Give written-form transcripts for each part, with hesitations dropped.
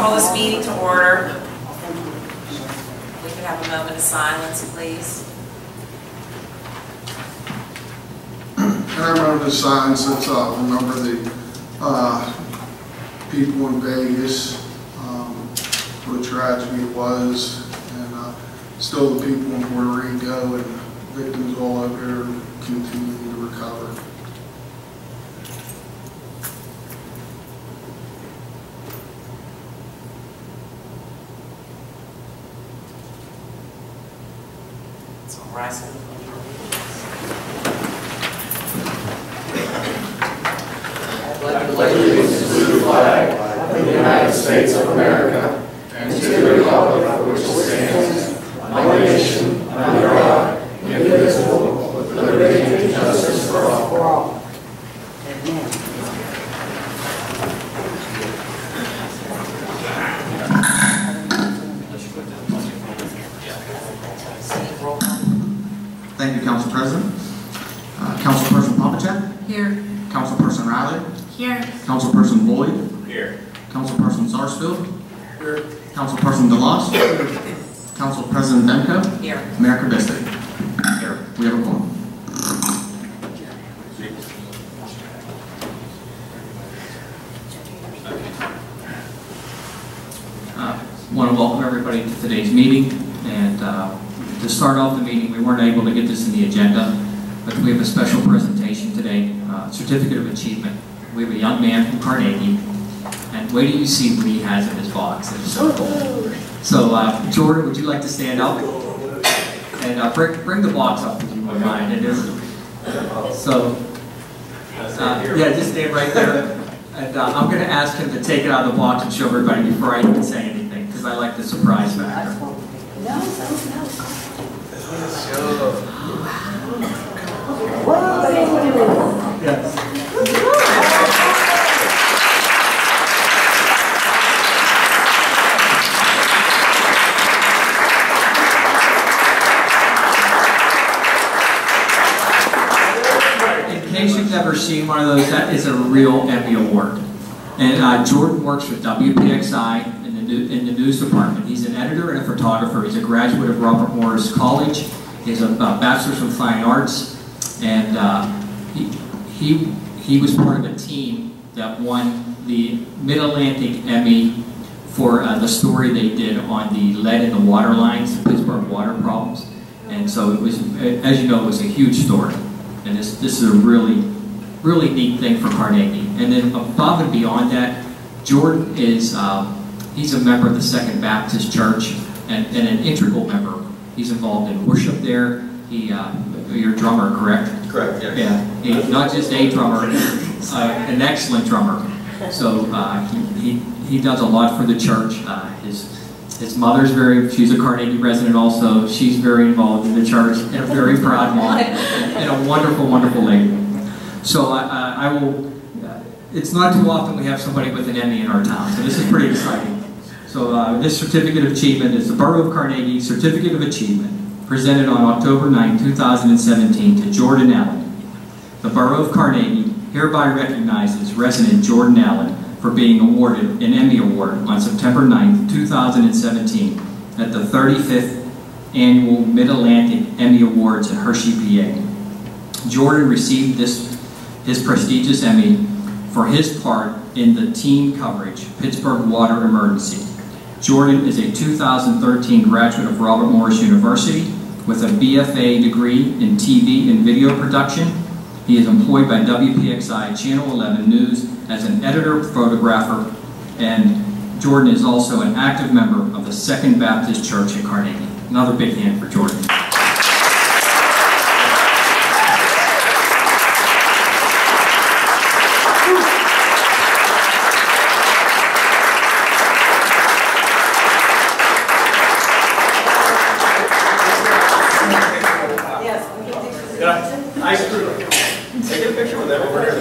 call this meeting to order. We could have a moment of silence, please. And I remember the signs that remember the people in Vegas, what a tragedy it was, and still the people in Puerto Rico and victims all over here continuing to recover. So rise to the allegiance to the flag of the United States of America and to the republic for which it stands, one nation, under God, indivisible, with liberty and justice for all. Amen. Thank you, Council President. Councilperson Popacek? Here. Councilperson Riley? Here. Councilperson Boyd? Here. Councilperson Sarsfield? Here. Councilperson DeLoss? Council President Demko? Here. Mayor Kabistik? Here. We have a quorum. I want to welcome everybody to today's meeting, and to start off the meeting, we weren't able to get this in the agenda, but we have a special presentation today, Certificate of Achievement. We have a young man from Carnegie, and wait till you see what he has in his box. It's so cool. So, Jordan, would you like to stand up? And bring the box up if you wouldn't mind. Yeah, just stand right there. And I'm going to ask him to take it out of the box and show everybody before I even say anything, because I like the surprise factor. Yes. In case you've never seen one of those, that is a real Emmy Award. And Jordan works with WPXI in the news department. He's an editor and a photographer. He's a graduate of Robert Morris College. He has a bachelor's in fine arts, and he was part of a team that won the Mid-Atlantic Emmy for the story they did on the lead in the water lines, the Pittsburgh water problems. And so it was, as you know, it was a huge story. And this is a really neat thing for Carnegie. And then above and beyond that, Jordan is he's a member of the Second Baptist Church and an integral member. He's involved in worship there. You're a drummer, correct? Correct, yes. Yeah, not just a drummer, an excellent drummer. So he does a lot for the church. His mother's she's a Carnegie resident also. She's very involved in the church and a very proud mom and a wonderful, wonderful lady. So I will, it's not too often we have somebody with an Emmy in our town, so this is pretty exciting. So this Certificate of Achievement is the Borough of Carnegie Certificate of Achievement, presented on October 9, 2017 to Jordan Allen. The Borough of Carnegie hereby recognizes resident Jordan Allen for being awarded an Emmy Award on September 9, 2017 at the 35th Annual Mid-Atlantic Emmy Awards in Hershey, PA. Jordan received his prestigious Emmy for his part in the teen coverage, Pittsburgh Water Emergency. Jordan is a 2013 graduate of Robert Morris University with a BFA degree in TV and video production. He is employed by WPXI Channel 11 News as an editor, photographer, and Jordan is also an active member of the Second Baptist Church in Carnegie. Another big hand for Jordan. Take a picture with them over here.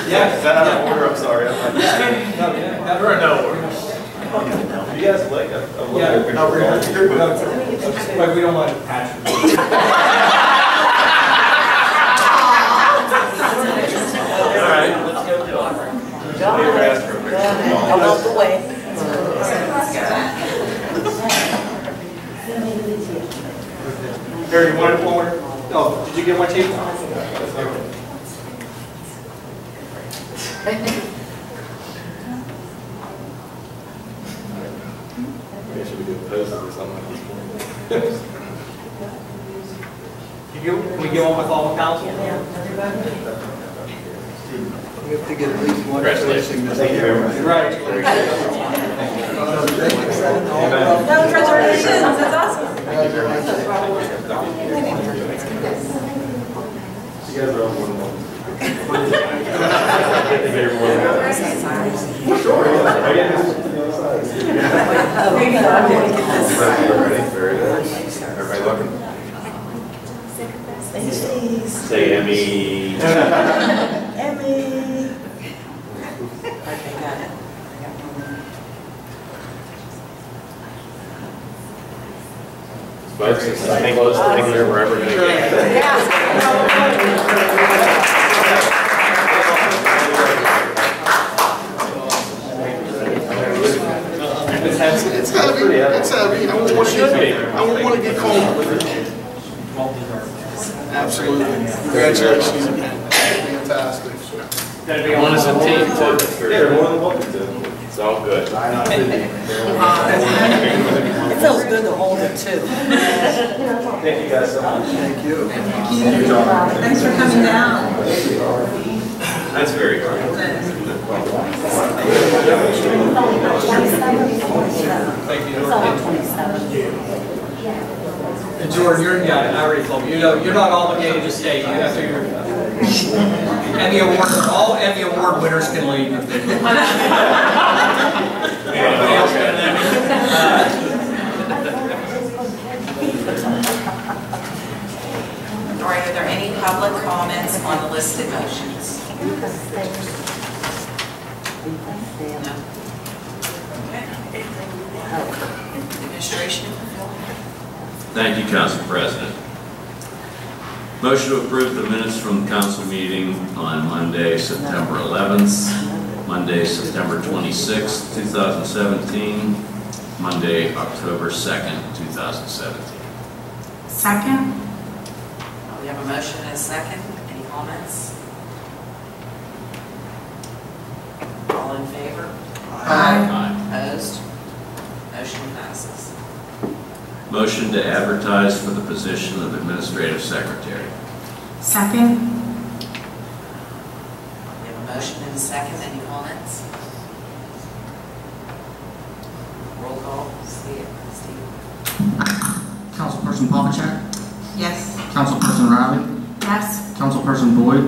Yeah. Is that out of order? I'm sorry. We're in no order. You guys like a little picture? But we don't want to patch it. All right, let's go. Come out the way. Here, you want one more? Oh, did you get one, Chief? Maybe should we do a post or something? Can we get one with all the council? We have to get at least one Congratulations. Thank you very much. Right. No, congratulations, that's awesome. Thank you very much. You guys are all more than welcome. Sure. Very good. Everybody looking? Say Emmy. Emmy. Okay, got it. Folks, it's I think we're ever going to get. It's heavy. It's heavy. I won't want to get cold with it. Absolutely. Congratulations. Fantastic. One is a team, too. Yeah, more than welcome to. It's all good. It feels good to hold it too. Thank you guys so much. Thank you. Thanks for coming down. That's very good. And Jordan, I already told you, you're not obligated to stay. You have to, Emmy Award, all Emmy Award winners can leave if they want. All right, are there any public comments on the listed motions? No. Okay. Administration. Thank you, Council President. Motion to approve the minutes from the council meeting on Monday, September 11th, Monday, September 26th, 2017, Monday, October 2nd, 2017. Second? We have a motion and a second. Any comments? All in favor? Aye. Opposed? Motion passes. Motion to advertise for the position of Administrative Secretary. Second? We have a motion and a second. Any comments? Roll call. Steve. Councilperson Pavlicek, Yes. Councilperson Riley, Yes. Councilperson Boyd,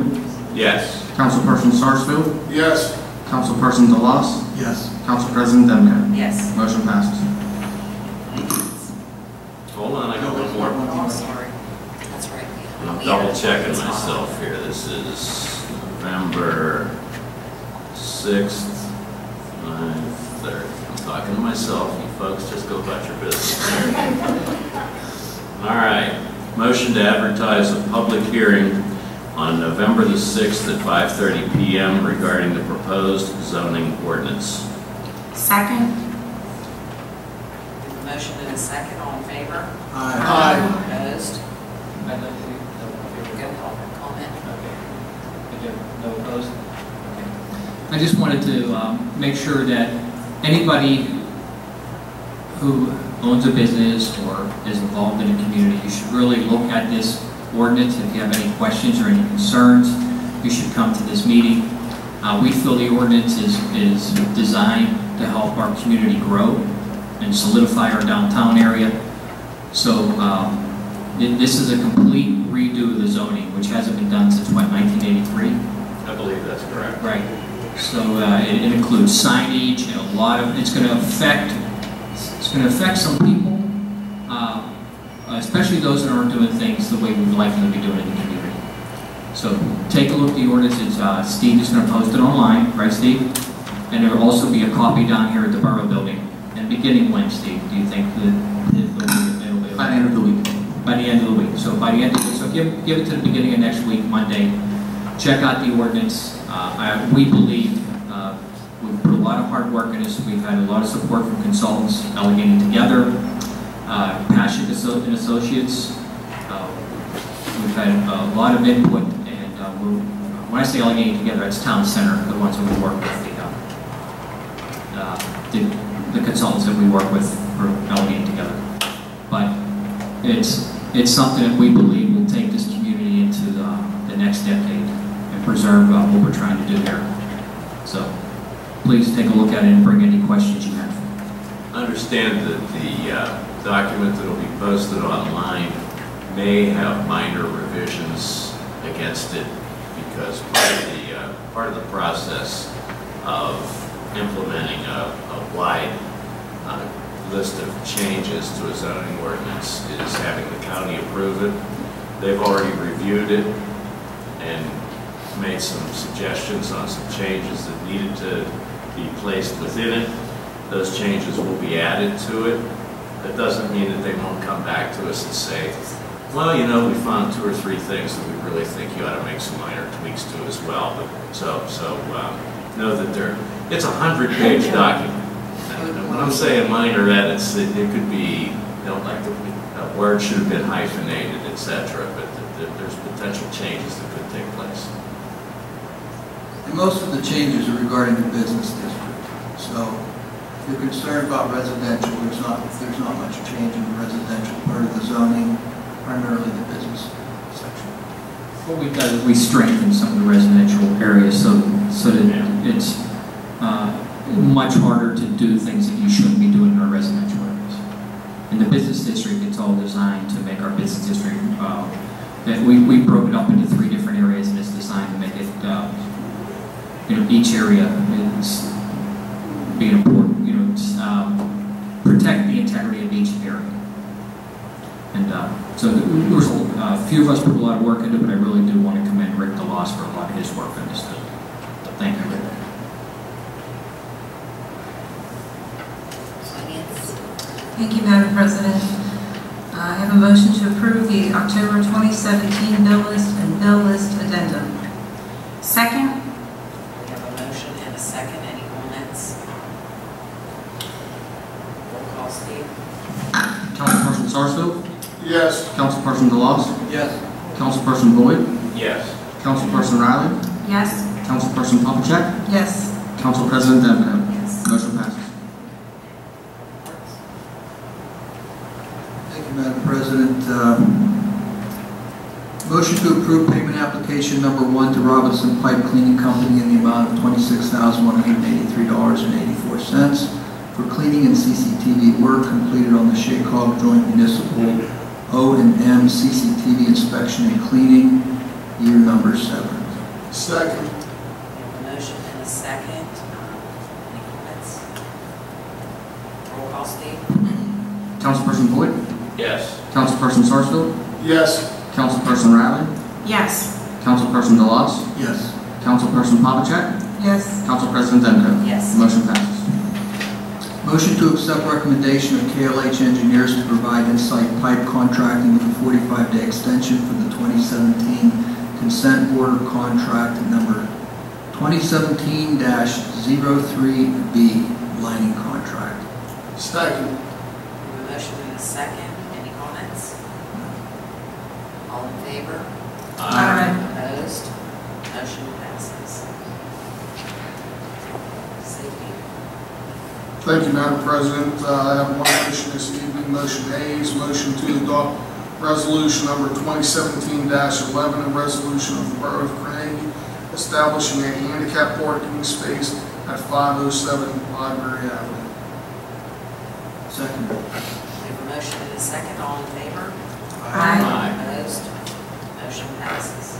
Yes. Councilperson Sarsfield, Yes. Councilperson DeLoss, Yes. Council President Demka. Yes. Motion passes. Hold on, I got one more. Oh, I'm sorry. That's right. I'm double checking myself here. This is November 6th, 9th, 3rd. I'm talking to myself. You folks just go about your business. All right. Motion to advertise a public hearing on November the 6th at 5:30 p.m. regarding the proposed zoning ordinance. Second? We have a motion and a second. All in favor? Aye. Opposed? I'd like to Good comment. no opposed? I just wanted to make sure that anybody who owns a business or is involved in a community, you should really look at this ordinance. If you have any questions or any concerns, you should come to this meeting. We feel the ordinance is designed to help our community grow and solidify our downtown area. So this is a complete redo of the zoning, which hasn't been done since, what, 1983? I believe that's correct. Right. So it includes signage and a lot of, it's going to affect some people, especially those that aren't doing things the way we would like them to be doing in the community. So take a look at the ordinance. Steve is going to post it online, right, Steve? And there will also be a copy down here at the Borough building. And beginning when, Steve, do you think that it'll be? By the end of the week. By the end of the week. So by the end of the week. So give it to the beginning of next week, Monday. Check out the ordinance. We believe we've put a lot of hard work in this. We've had a lot of support from consultants, Allegheny Together, Passion and Associates, We've had a lot of input, and when I say all getting together, it's town center, the ones that we work with, the consultants that we work with are all getting together. But it's something that we believe will take this community into the next decade and preserve what we're trying to do here. So please take a look at it and bring any questions you have. I understand that the document that will be posted online may have minor revisions against it because part of the process of implementing a wide list of changes to a zoning ordinance is having the county approve it. They've already reviewed it and made some suggestions on some changes that needed to be placed within it. Those changes will be added to it. That doesn't mean that they won't come back to us and say, well, you know, we found 2 or 3 things that we really think you ought to make some minor tweaks to as well. But know that it's a 100-page document. And when I'm saying minor edits, it could be, like a word should have been hyphenated, etc. But there's potential changes that could take place. And most of the changes are regarding the business district. So if you're concerned about residential, there's not much change in the residential part of the zoning, primarily the business section. What we've done is we strengthened some of the residential areas so that it's much harder to do things that you shouldn't be doing in our residential areas. In the business district, it's all designed to make our business district, we broke it up into 3 different areas, and it's designed to make it, each area is being important, protect the integrity of each area. And so there's a few of us put a lot of work into it, but I really do want to commend Rick DeLoss for a lot of his work on this. So thank you, Rick. Thank you, Madam President. I have a motion to approve the October 2017 bill list and bill list addendum. Second? We have a motion and a second. Any comments? Roll call, Steve. Councilperson Sarsfield? Yes. Councilperson DeLoss? Yes. Councilperson Boyd? Yes. Councilperson Riley? Yes. Councilperson Popacek? Yes. Council President Demko? Yes. Motion passes. Thank you, Madam President. Motion to approve payment application number 1 to Robinson Pipe Cleaning Company in the amount of $26,183.84 for cleaning and CCTV work completed on the Shaycog Joint Municipal O&M CCTV inspection and cleaning, year number 7. Second. We have a motion and a second. Any comments? Roll call, Steve. Councilperson Boyd? Yes. Councilperson Sarsfield? Yes. Councilperson Riley? Yes. Councilperson DeLoss? Yes. Councilperson Popacek? Yes. Council President Demko? Yes. Motion passes. Motion to accept recommendation of KLH Engineers to provide Insight Pipe contracting with a 45-day extension for the 2017 consent order contract number 2017-03B lining contract. Second. We have a motion and a second. Any comments? All in favor? Opposed? Motion passes. Safety. Thank you, Madam President. I have one motion this evening. Motion A is motion to adopt resolution number 2017-11, a resolution of the Borough of Carnegie establishing a handicap parking space at 507 Library Avenue. Second. We have a motion and a second. All in favor? Aye. Opposed? Motion passes.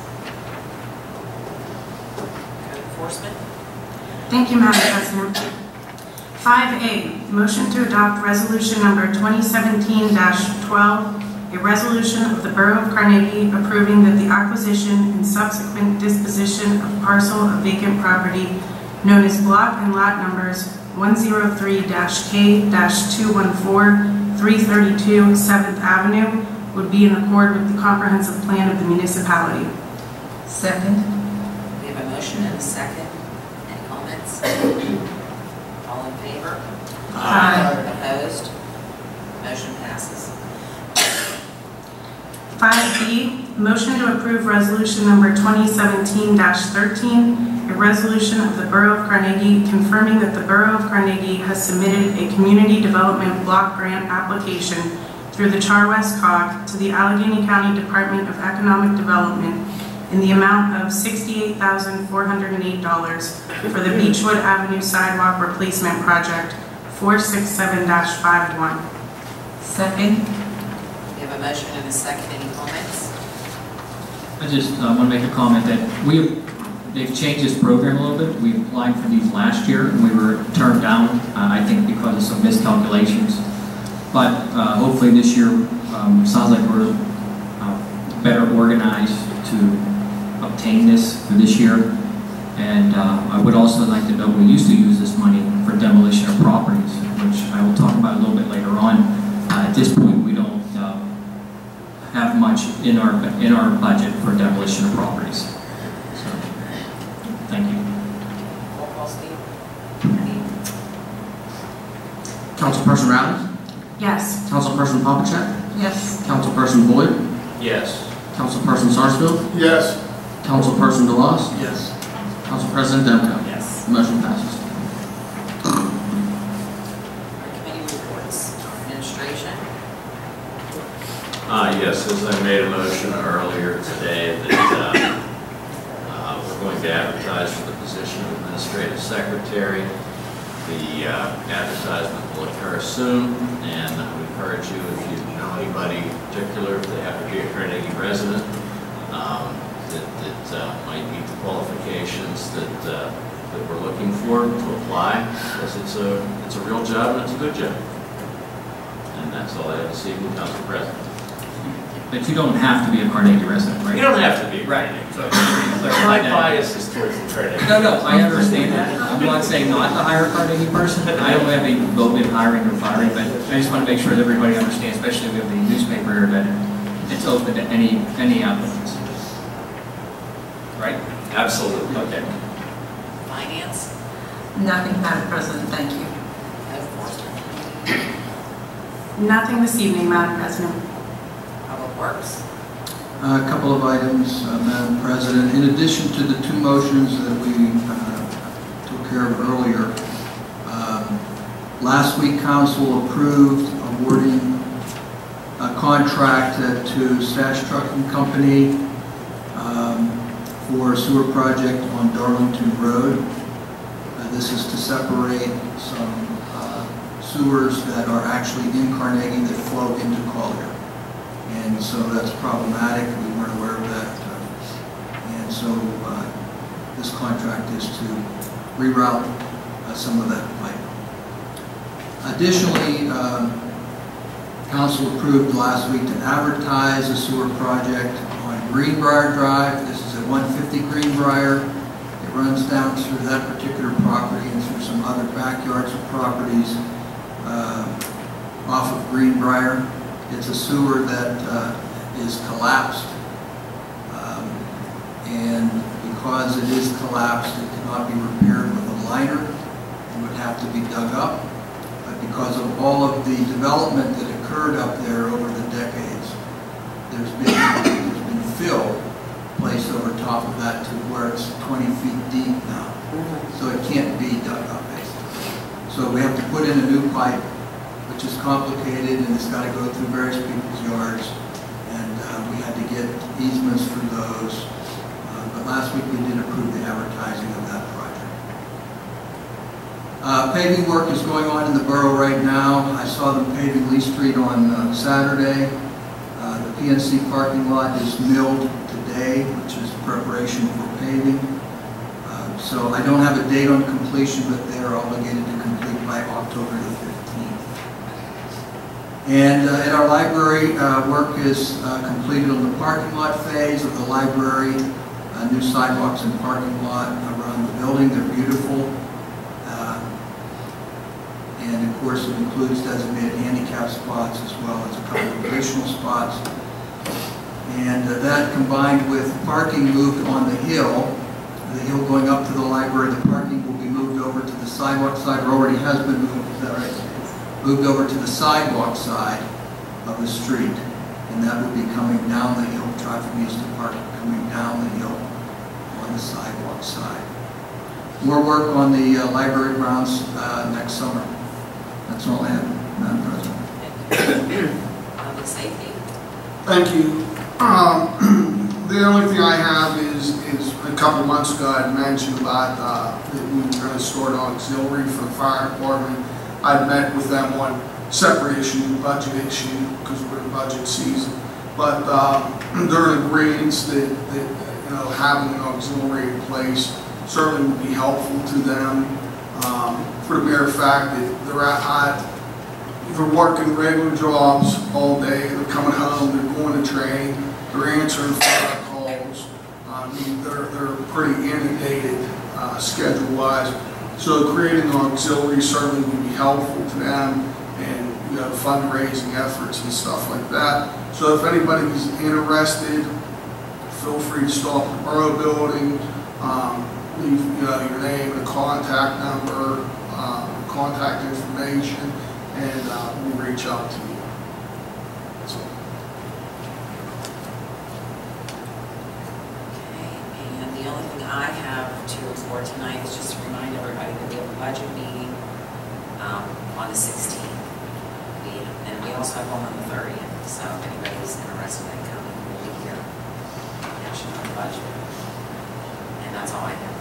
Code enforcement. Thank you, Madam President. 5A, motion to adopt resolution number 2017-12, a resolution of the Borough of Carnegie approving that the acquisition and subsequent disposition of parcel of vacant property known as block and lot numbers 103-K-214, 332 7th Avenue would be in accord with the comprehensive plan of the municipality. Second. We have a motion and a second. Any comments? All in favor? Aye. Opposed? Motion passes. 5B, motion to approve resolution number 2017-13, a resolution of the Borough of Carnegie confirming that the Borough of Carnegie has submitted a community development block grant application through the Char West COG to the Allegheny County Department of Economic Development in the amount of $68,408 for the Beechwood Avenue Sidewalk Replacement Project 467-51. Second. We have a motion and a second. Any comments? I just want to make a comment that they've changed this program a little bit. We applied for these last year and we were turned down, I think because of some miscalculations. But hopefully this year, sounds like we're better organized to obtain this for this year. And I would also like to know, we used to use this money for demolition of properties, which I will talk about a little bit later on. At this point, we don't have much in our budget for demolition of properties. So, thank you. Roll call, Steve. Councilperson Routh? Yes. Councilperson Popacek? Yes. Councilperson Boyd? Yes. Councilperson Sarsfield? Yes. Councilperson DeLoss? Yes. Council President Demko? Yes. Motion passes. Committee reports. Administration. Yes, as I made a motion earlier today that we're going to advertise for the position of Administrative Secretary. The advertisement will occur soon, and I would encourage you, if you know anybody in particular, if they have to be a Carnegie resident, that might meet the qualifications that we're looking for to apply, because it's a real job and it's a good job. And that's all I have to say, Council President. But you don't have to be a Carnegie resident, right? You don't have to be. Right. So, My bias is towards the Carnegie. No, I understand that. I'm not saying not to hire a Carnegie person. I don't have any vote in hiring or firing, but I just want to make sure that everybody understands, especially with the newspaper here, that it's open to any applicants. Right? Absolutely. Okay. Finance. Nothing, Madam President, thank you. Enforcement. Nothing this evening, Madam President. Public Works. A couple of items, Madam President. In addition to the two motions that we took care of earlier, last week Council approved awarding a contract to Stash Trucking Company for a sewer project on Darlington Road. This is to separate some sewers that are actually in Carnegie that flow into Collier. And so that's problematic. We weren't aware of that. And so this contract is to reroute some of that pipe. Additionally, Council approved last week to advertise a sewer project on Greenbrier Drive. This is at 150 Greenbrier. It runs down through that particular property and through some other backyards of properties off of Greenbrier. It's a sewer that is collapsed, and because it is collapsed, it cannot be repaired with a liner. It would have to be dug up. But because of all of the development that occurred up there over the decades, there's been fill placed over top of that to where it's 20 feet deep now. So it can't be dug up, basically. So we have to put in a new pipe, which is complicated, and it's got to go through various people's yards, and we had to get easements for those. But last week we did approve the advertising of that project. Paving work is going on in the borough right now. I saw them paving Lee Street on Saturday. The PNC parking lot is milled today, which is preparation for paving. So I don't have a date on completion, but they are obligated to complete by October the 15th. And at our library, work is completed on the parking lot phase of the library. New sidewalks and parking lot around the building. They're beautiful. And of course it includes designated handicap spots as well as a couple of additional spots. And that combined with parking moved on the hill going up to the library, the parking will be moved over to the sidewalk side, or already has been moved, is that right? Moved over to the sidewalk side of the street. and that would be coming down the hill, traffic needs to park coming down the hill on the sidewalk side. More work on the library grounds next summer. That's all I have, Madam President. Public safety. Thank you. The only thing I have is a couple months ago I had mentioned about that we were going to start an auxiliary for the fire department. I'd met with them on separate issue, budget issue, because we're in budget season. But they're in agreement that having an auxiliary in place certainly would be helpful to them. For the mere fact that they're working regular jobs all day, they're coming home, they're going to train, they're answering fire calls. I mean, they're pretty inundated schedule-wise. So creating an auxiliary certainly would be helpful to them, and fundraising efforts and stuff like that. So if anybody's interested, feel free to stop at the Borough building, leave your name and a contact number, contact information, and we'll reach out to you. That's all. Okay, and the only thing I have to report tonight is just to remind everybody that we have a budget meeting on the 16th. And we also have one on the 30th. So if anybody's interested in coming, we'll be here. Action on the budget. And that's all I have.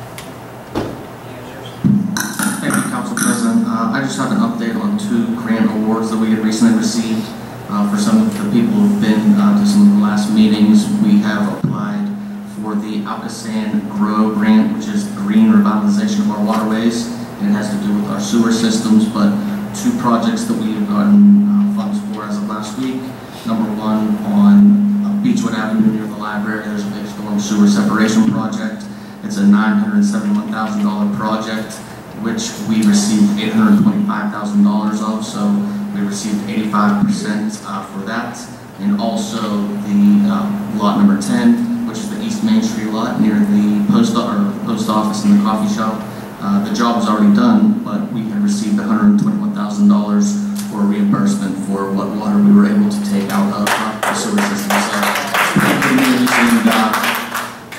Thank you, Council President. I just have an update on 2 grant awards that we had recently received. For some of the people who've been to some of the last meetings, we have applied for the Alcasan Grow grant, which is green revitalization of our waterways, and it has to do with our sewer systems. But 2 projects that we have gotten funds for as of last week. Number 1 on Beechwood Avenue near the library, there's a big storm sewer separation project. It's a $971,000 project, which we received $825,000 of, so we received 85% for that. And also the lot number 10, which is the East Main Street lot near the post office and the coffee shop. The job was already done, but we had received $121,000 for reimbursement for what water we were able to take out of the sewer system. So it's pretty good news,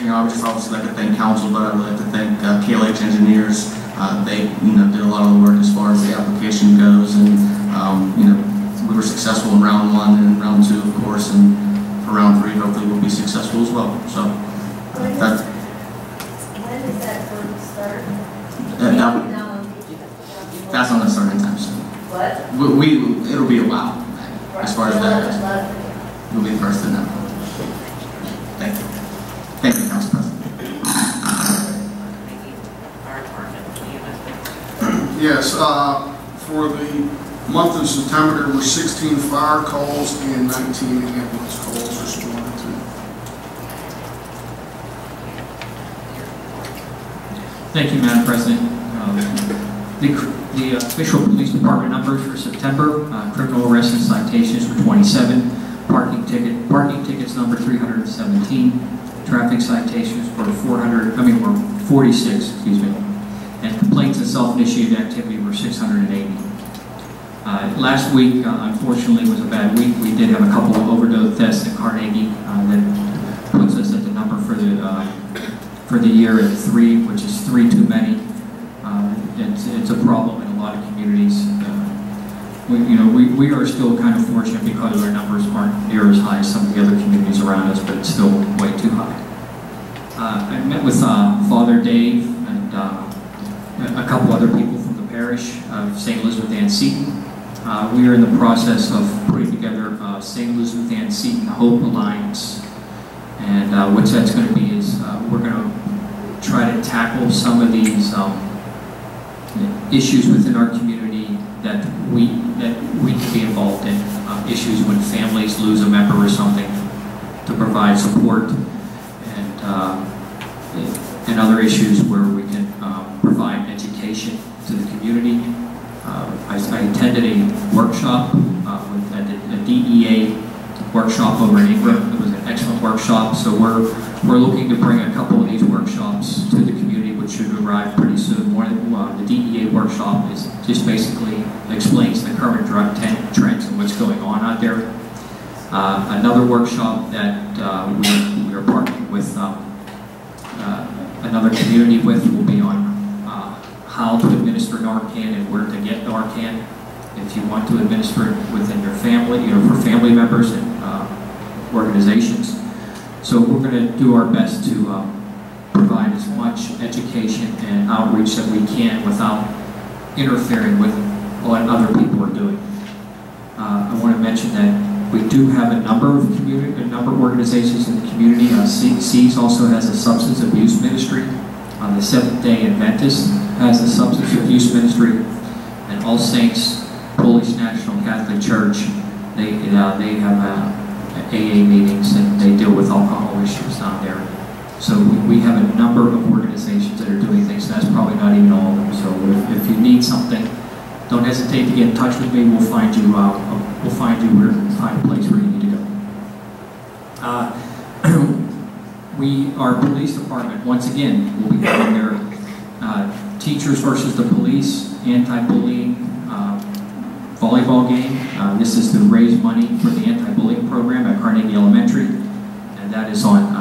and I would just obviously like to thank council, but I would like to thank KLH engineers. They did a lot of the work as far as the application goes, and we were successful in round 1 and round 2, of course, and for round 3 hopefully we'll be successful as well. So when does that work start? That's not starting time soon. What? It'll be a while as far as that goes. We'll be the first to know. Thank you. Thank you, Council President. Yes, for the month of September, there were 16 fire calls and 19 ambulance calls responded to. Thank you, Madam President. The official police department numbers for September: criminal arrests and citations were 27, parking tickets number 317, traffic citations were 46, excuse me, and complaints and self-initiated activity were 680. Last week, unfortunately, was a bad week. We did have a couple of overdose deaths at Carnegie that puts us at the number for the year at 3, which is 3 too many. It's a problem in a lot of communities. We are still kind of fortunate because our numbers aren't near as high as some of the other communities around us, but it's still way too high. I met with Father Dave and a couple other people from the parish of St. Elizabeth Ann Seton. We are in the process of putting together St. Elizabeth Ann Seton Hope Alliance. And what that's going to be is we're going to try to tackle some of these issues within our community that we can be involved in. Issues when families lose a member or something, to provide support, and other issues where we can provide education to the community. I attended a workshop, a DEA workshop over in England. It was an excellent workshop, so we're looking to bring a couple of these workshops to the community, which should arrive pretty soon. The DEA workshop is just basically explains the current drug trends and what's going on out there. Another workshop that we are partnering with another community with will be on how to administer Narcan and where to get Narcan. If you want to administer it within your family, for family members and organizations. So we're going to do our best to provide as much education and outreach that we can without interfering with what other people are doing. I want to mention that we do have a number of organizations in the community. SEES also has a substance abuse ministry. The Seventh-day Adventist has a substance abuse ministry, and All Saints Polish National Catholic Church, they have AA meetings and they deal with alcohol issues down there. So we have a number of organizations that are doing things. That's probably not even all of them. So if you need something, don't hesitate to get in touch with me. We'll find you. Find a place where you need to go. Our police department, once again, will be having their Teachers versus the Police anti-bullying volleyball game. This is to raise money for the anti-bullying program at Carnegie Elementary, and that is on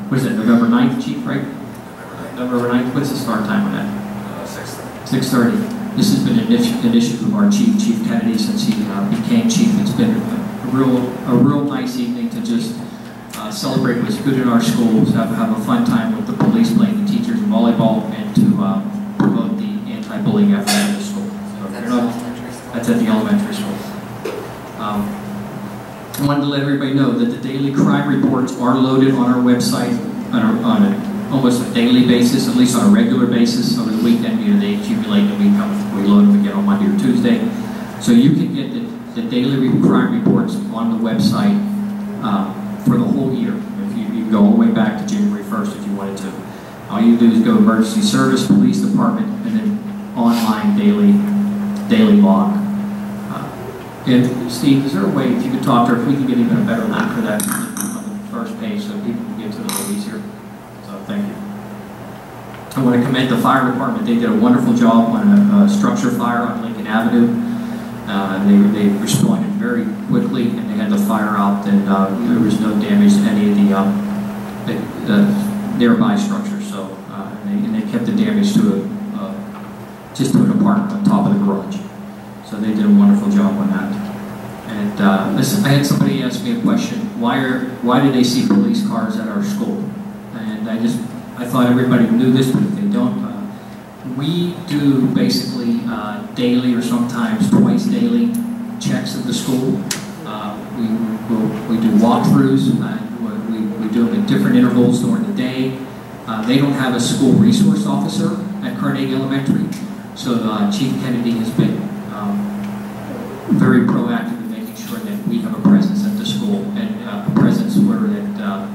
what is it, November 9th, Chief, right? November 9th. What's the start time on that? 6:30. This has been an initiative of our Chief Kennedy, since he became chief. It's been a real nice evening to just celebrate what's good in our schools, have a fun time with the police, playing the teachers in volleyball, and to promote the anti-bullying effort in the school. So that's at the elementary school. I wanted to let everybody know that the daily crime reports are loaded on our website on almost a daily basis, at least on a regular basis. Over the weekend, they accumulate and we load them again on Monday or Tuesday. So you can get the daily crime reports on the website for the whole year. If you can go all the way back to January 1st if you wanted to. All you do is go emergency service, police department, and then online daily log. And Steve, is there a way, if you could talk to her, if we can get even a better link for that on the first page so people can get to it a little easier? So thank you. I want to commend the fire department. They did a wonderful job on a structure fire on Lincoln Avenue. They responded very quickly, and they had the fire out, and there was no damage to any of the nearby structures. So, and they kept the damage to just to an apartment on top of the garage. So they did a wonderful job on that. And I had somebody ask me a question: why do they see police cars at our school? And I thought everybody knew this, but if they don't, we do basically daily or sometimes twice daily checks of the school. We do walkthroughs. We do them at different intervals during the day. They don't have a school resource officer at Carnegie Elementary, so Chief Kennedy has been very proactive in making sure that we have a presence at the school, and a presence where that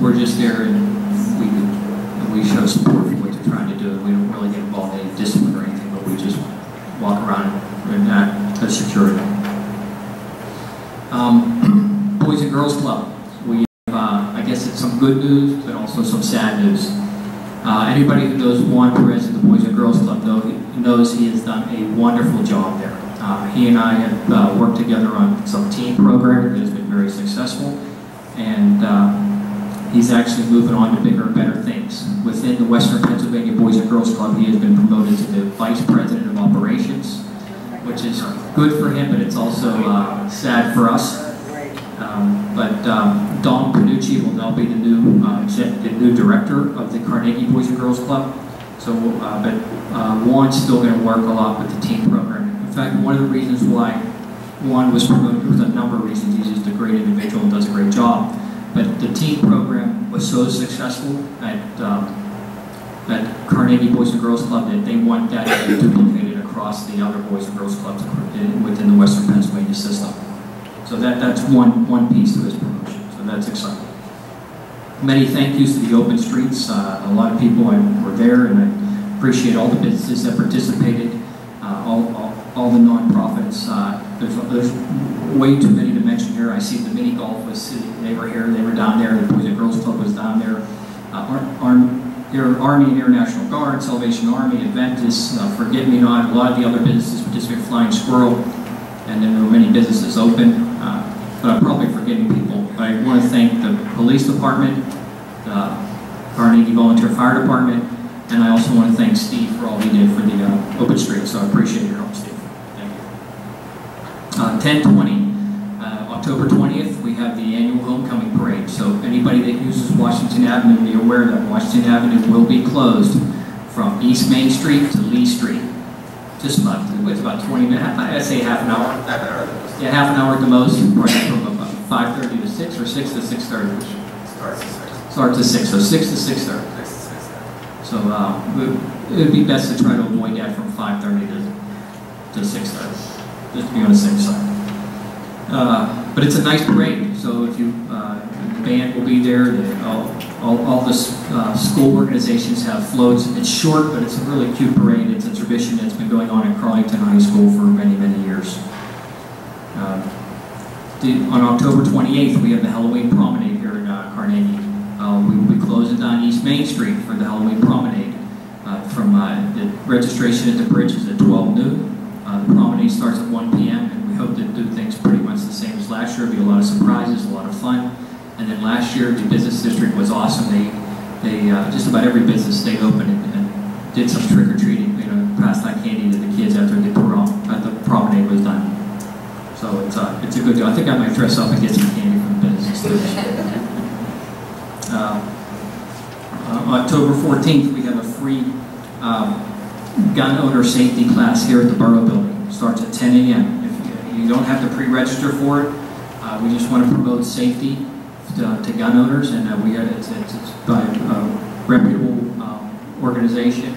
we're just there and we show support for what they're trying to do. We don't really get involved in any discipline or anything, but we just walk around and act as security. Boys and Girls Club. We have, I guess it's some good news, but also some sad news. Anybody who knows Juan Perez in the Boys and Girls Club knows he has done a wonderful job there. He and I have worked together on some team programming that has been very successful, and he's actually moving on to bigger and better things. Within the Western Pennsylvania Boys and Girls Club, he has been promoted to the Vice President of Operations, which is good for him, but it's also sad for us. Dawn Panucci will now be the new director of the Carnegie Boys and Girls Club. So, Juan's still going to work a lot with the team program. In fact, one of the reasons why Juan was promoted, there was a number of reasons. He's just a great individual and does a great job. But the team program was so successful at Carnegie Boys and Girls Club that they want that to be duplicated across the other Boys and Girls Clubs within the Western Pennsylvania system. So that's one piece to his promotion. So that's exciting. Many thank yous to the Open Streets. A lot of people were there, and I appreciate all the businesses that participated, all the nonprofits. There's way too many to mention here. I see the mini golf was sitting. They were here. They were down there. The Boys and Girls Club was down there. Army and Air National Guard, Salvation Army, Adventists, Forget Me Not. A lot of the other businesses participated. Flying Squirrel, and then there were many businesses open. but I'm probably forgetting people. I want to thank the police department, the Carnegie Volunteer Fire Department, and I also want to thank Steve for all he did for the open street, so I appreciate your help, Steve. Thank you. 10/20, October 20th, we have the annual homecoming parade. So anybody that uses Washington Avenue, be aware that Washington Avenue will be closed from East Main Street to Lee Street. Just about, it's about 20 minutes, I'd say half an hour. Yeah, half an hour at the most, probably from about 5:30 to 6 or 6 to 6:30. Starts at 6, so 6 to 6:30. So it would be best to try to avoid that from 5:30 to 6:30, just to be on the safe side. But it's a nice parade, so if you, the band will be there, all the school organizations have floats. It's short, but it's a really cute parade. It's a tradition that's been going on at Carlington High School for many, many years. On October 28th, we have the Halloween Promenade here in Carnegie. We will be closing down East Main Street for the Halloween Promenade. The registration at the bridge is at 12 noon. The promenade starts at 1 p.m. and we hope to do things pretty much the same as last year. It'll be a lot of surprises, a lot of fun. And then last year, the business district was awesome. They just about every business stayed open and did some trick-or-treating, passed out candy to the kids after the promenade was done. So it's a good deal. I think I might dress up and get some candy from the business district. October 14th, we have a free gun owner safety class here at the Borough building. It starts at 10 a.m. If you don't have to pre-register for it, we just want to promote safety to gun owners, and it's by a reputable organization.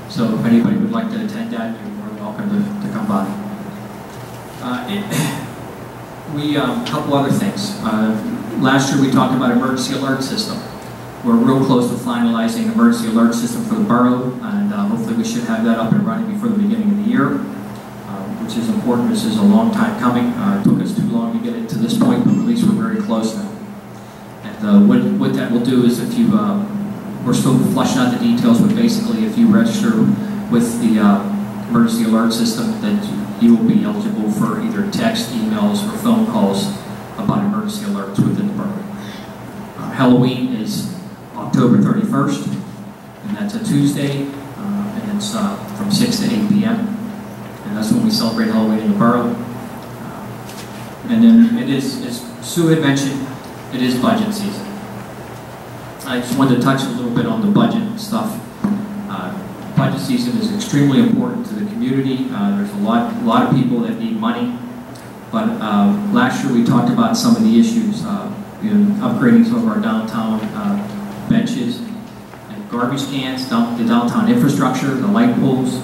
So if anybody would like to attend that, you're more than welcome to come by. A couple other things. Last year we talked about emergency alert system. We're real close to finalizing an emergency alert system for the borough, and hopefully we should have that up and running before the beginning of the year, which is important. This is a long time coming. It took us too long to get it to this point, but at least we're very close now. And what that will do is if you, we're still fleshing out the details, but basically if you register with the emergency alert system, then you will be eligible for either text, emails, or phone calls about emergency alerts within the borough. Halloween is October 31st, and that's a Tuesday, and it's from 6 to 8 p.m. And that's when we celebrate Halloween in the borough. And then it is, as Sue had mentioned, it is budget season. I just wanted to touch a little bit on the budget stuff. Budget season is extremely important to the community. There's a lot of people that need money. But last year we talked about some of the issues, upgrading some of our downtown benches and garbage cans, the downtown infrastructure, the light poles.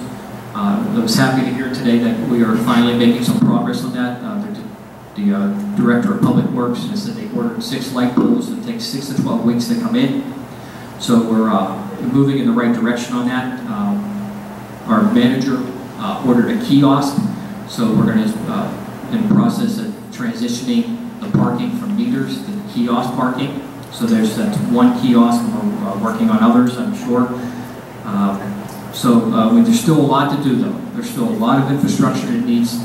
I was happy to hear today that we are finally making some progress on that. The Director of Public Works has said they ordered 6 light poles. It takes 6 to 12 weeks to come in. So we're moving in the right direction on that. Our manager ordered a kiosk, so we're going to, in the process of transitioning the parking from meters to the kiosk parking. So there's that one kiosk, and we're working on others, I'm sure. There's still a lot to do, though. There's still a lot of infrastructure that needs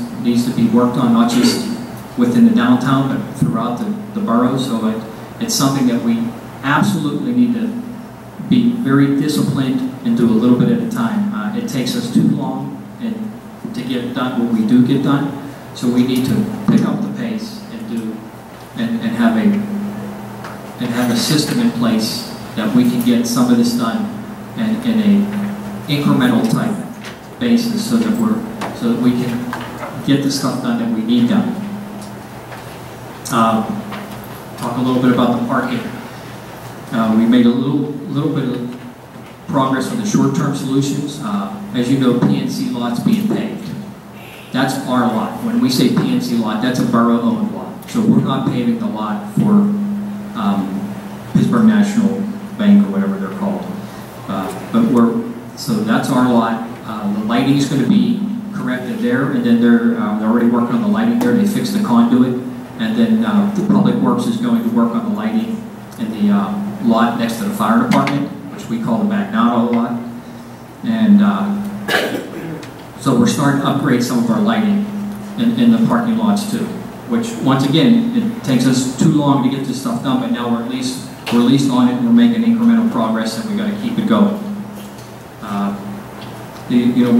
to be worked on, not just within the downtown, but throughout the borough. So it's something that we absolutely need to be very disciplined and do a little bit at a time. It takes us too long to get done what we do get done. So we need to pick up the pace and have a system in place that we can get some of this done in a incremental type basis, so that we can get the stuff done that we need done. Talk a little bit about the parking. We made a little bit of progress on the short-term solutions. As you know, PNC lot's being paved. That's our lot. When we say PNC lot, that's a borough-owned lot. So we're not paving the lot for Pittsburgh National Bank or whatever they're called. So that's our lot. The lighting is going to be corrected there, and then they're already working on the lighting there. They fixed the conduit, and then the Public Works is going to work on the lighting in the lot next to the fire department, which we call the Magnado lot. And so we're starting to upgrade some of our lighting in the parking lots too. which once again, it takes us too long to get this stuff done, but now we're at least on it and we're making incremental progress and we got to keep it going.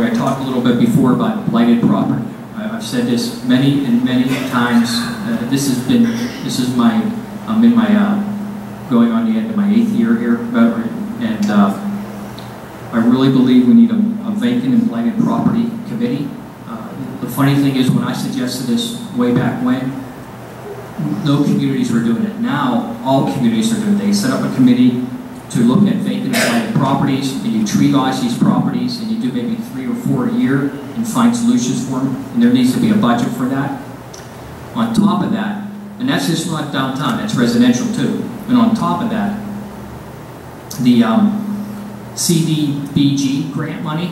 I talked a little bit before about blighted property. I've said this many and many times. I'm in my going on the end of my 8th year here, and I really believe we need a vacant and blighted property committee. The funny thing is, when I suggested this way back when, no communities were doing it. Now, all communities are doing it. They set up a committee to look at vacant and blighted properties, and you triage these properties, and you do maybe 3 or 4 a year and find solutions for them, and there needs to be a budget for that. On top of that, and that's just not downtown, that's residential too, and on top of that, the CDBG grant money,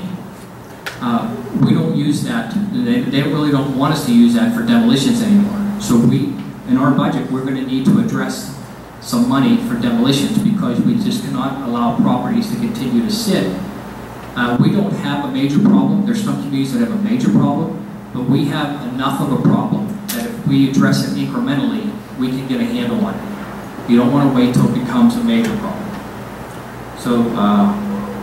we don't use that. They really don't want us to use that for demolitions anymore. So in our budget, we're going to need to address some money for demolitions because we just cannot allow properties to continue to sit. We don't have a major problem. There's some communities that have a major problem, but we have enough of a problem that if we address it incrementally, we can get a handle on it. You don't want to wait till it becomes a major problem. So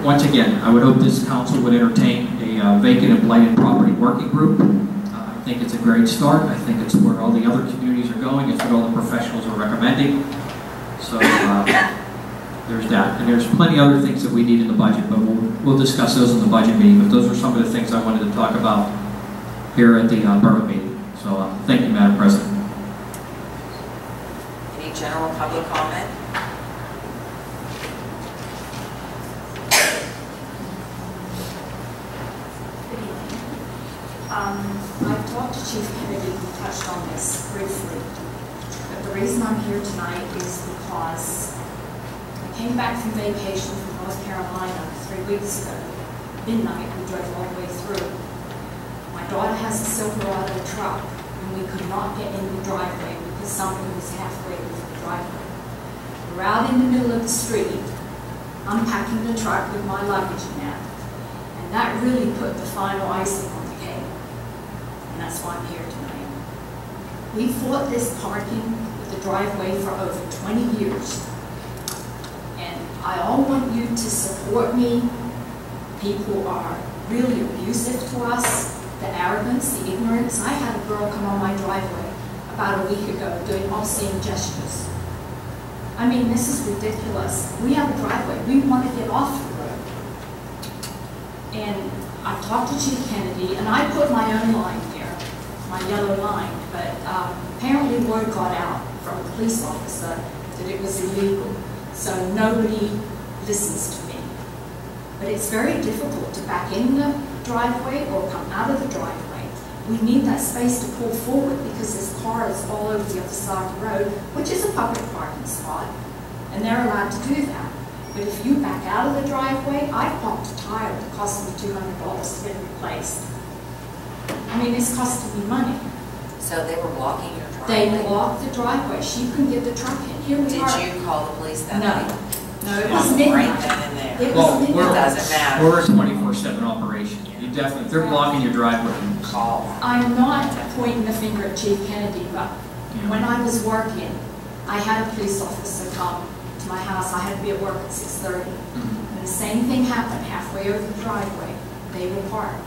once again, I would hope this council would entertain a vacant and blighted property working group. I think it's a great start. I think it's where all the other communities are going. It's what all the professionals are recommending. So there's that. And there's plenty other things that we need in the budget, but we'll discuss those in the budget meeting. But those are some of the things I wanted to talk about here at the Borough meeting. So thank you, Madam President. Any general public comment? I've talked to Chief Kennedy, who touched on this briefly, but the reason I'm here tonight is because I came back from vacation from North Carolina 3 weeks ago. Midnight, we drove all the way through. My daughter has a Silverado truck, and we could not get in the driveway because somebody was halfway with the driveway. We're out in the middle of the street, unpacking the truck with my luggage in that, and that really put the final icing on the cake. And that's why I'm here tonight. We fought this parking with the driveway for over 20 years. And I all want you to support me. People are really abusive to us. The arrogance, the ignorance. I had a girl come on my driveway about a week ago doing obscene gestures. I mean, this is ridiculous. We have a driveway. We want to get off the road. And I talked to Chief Kennedy, and I put my own line here, my yellow line, but apparently word got out from a police officer that it was illegal, so nobody listens to me. But it's very difficult to back in the driveway or come out of the driveway. We need that space to pull forward because there's cars all over the other side of the road, which is a public parking spot, and they're allowed to do that. But if you back out of the driveway, I popped a tire that cost me $200 to get it replaced. I mean, it's costing me money. So they were blocking your driveway? They blocked the driveway. She couldn't get the truck in. Here we are. Did you call the police that night? No, it was midnight. Right then and there. It was midnight. It doesn't matter. We're a 24/7 operation. You definitely, if they're blocking your driveway, Call. I'm not pointing the finger at Chief Kennedy, but when I was working, I had a police officer come to my house. I had to be at work at 6:30. And the same thing happened halfway over the driveway. They were parked.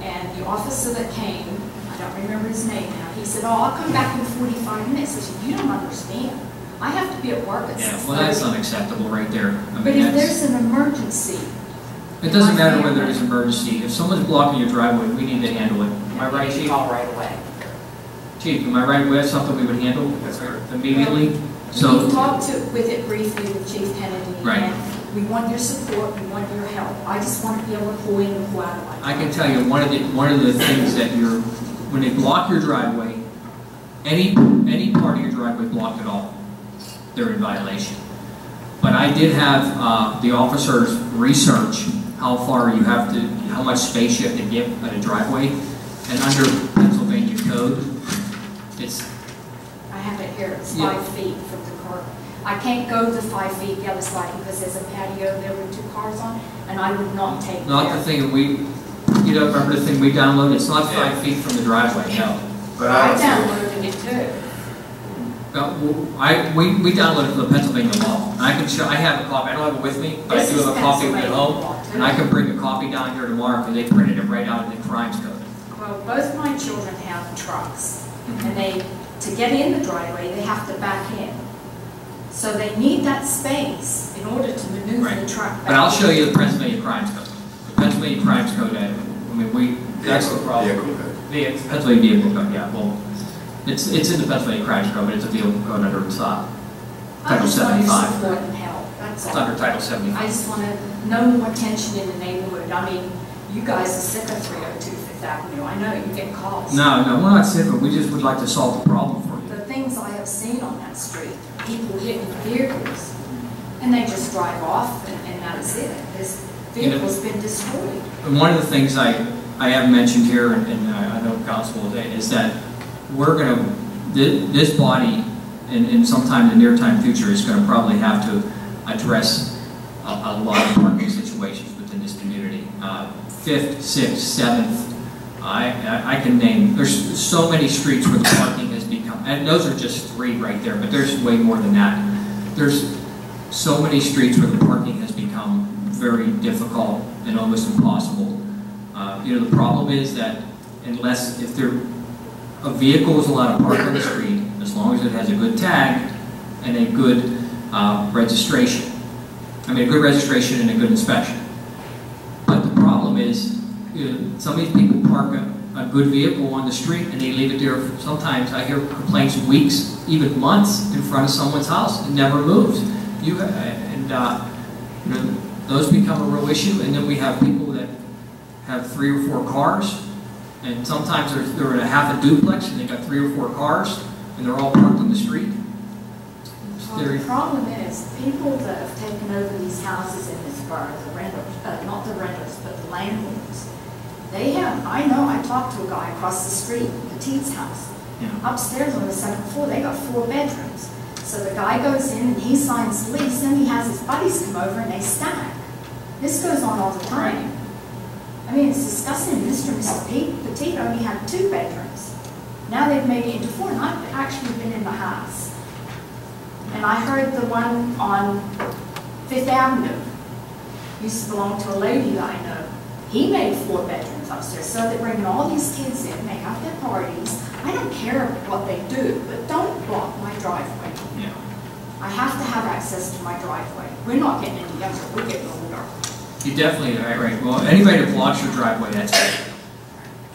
And the officer that came, I don't remember his name now, he said, "Oh, I'll come back in 45 minutes. I said, "You don't understand. I have to be at work at 6:30. Well, that's unacceptable right there. But if there's an emergency, it doesn't matter whether there's an emergency. If someone's blocking your driveway, we need to handle it. Am I right, Chief? Call right away. Chief, am I right? That's something we would handle immediately. So we talked with it briefly with Chief Kennedy, right. And we want your support, we want your help. I just want to be able to pull in and pull out of my I can tell you one of the things that when they block your driveway, any part of your driveway blocked at all, they're in violation. But I did have the officers research how much space you have to give at a driveway, and under Pennsylvania code, I have it here, it's 5 feet from the curb. I can't go the 5 feet the other side because there's a patio there with 2 cars on, and I would not take Not the thing remember the thing we downloaded? It's not 5 feet from the driveway, no. But I downloaded it. do? We downloaded the Pennsylvania law. And I can show, I have a copy, I don't have it with me, but I do have a copy at home. And I can bring a copy down here tomorrow because they printed it right out in the crimes code. Well, both my children have trucks, and to get in the driveway, they have to back in. So they need that space in order to maneuver the truck back. But I'll show you the Pennsylvania crimes code. The Pennsylvania crimes code, that's the problem. The Pennsylvania vehicle code, yeah, well, it's in the Pennsylvania crimes code, but it's a vehicle code under Title 75. I just want your support and help, that's It's all. under Title 75. I just want to know more tension in the neighborhood. I mean, you guys are sick of 302 Fifth Avenue. I know you get calls. No, we're not sick of it. We just would like to solve the problem for you. The things I have seen on that street, people hitting vehicles, and they just drive off, and that is it. This vehicle's been destroyed. And one of the things I have mentioned here, and I know Council will, is that we're going to, this body, in sometime in the near time future, is going to probably have to address a lot of parking situations within this community. 5th, 6th, 7th, I can name, there's so many streets where the parking has become, and those are just 3 right there, but there's way more than that. There's so many streets where the parking has become very difficult and almost impossible. The problem is that if a vehicle is allowed to park on the street, as long as it has a good tag and a good registration. I mean, a good registration and a good inspection. But the problem is, some of these people park a good vehicle on the street and they leave it there. Sometimes I hear complaints weeks, even months, in front of someone's house. It never moves. Those become a real issue. And then we have people that have 3 or 4 cars, and sometimes they're in a half a duplex and they got 3 or 4 cars, and they're all parked on the street. Well, the problem is, people that have taken over these houses in this borough, the renters, not the renters, but the landlords, I talked to a guy across the street, Petite's house. Yeah. Upstairs on the 2nd floor, they got 4 bedrooms. So the guy goes in and he signs the lease, then he has his buddies come over and they stack. This goes on all the time. I mean, it's disgusting. Mr. and Mrs. Petite only had 2 bedrooms. Now they've made it into 4, and I've actually been in the house. And I heard the one on 5th Avenue used to belong to a lady that I know. He made 4 bedrooms upstairs. So they're bringing all these kids in. They have their parties. I don't care what they do, but don't block my driveway. Yeah. I have to have access to my driveway. We're not getting any younger. We're getting older. You definitely, right. Well, anybody that blocks your driveway, that's it.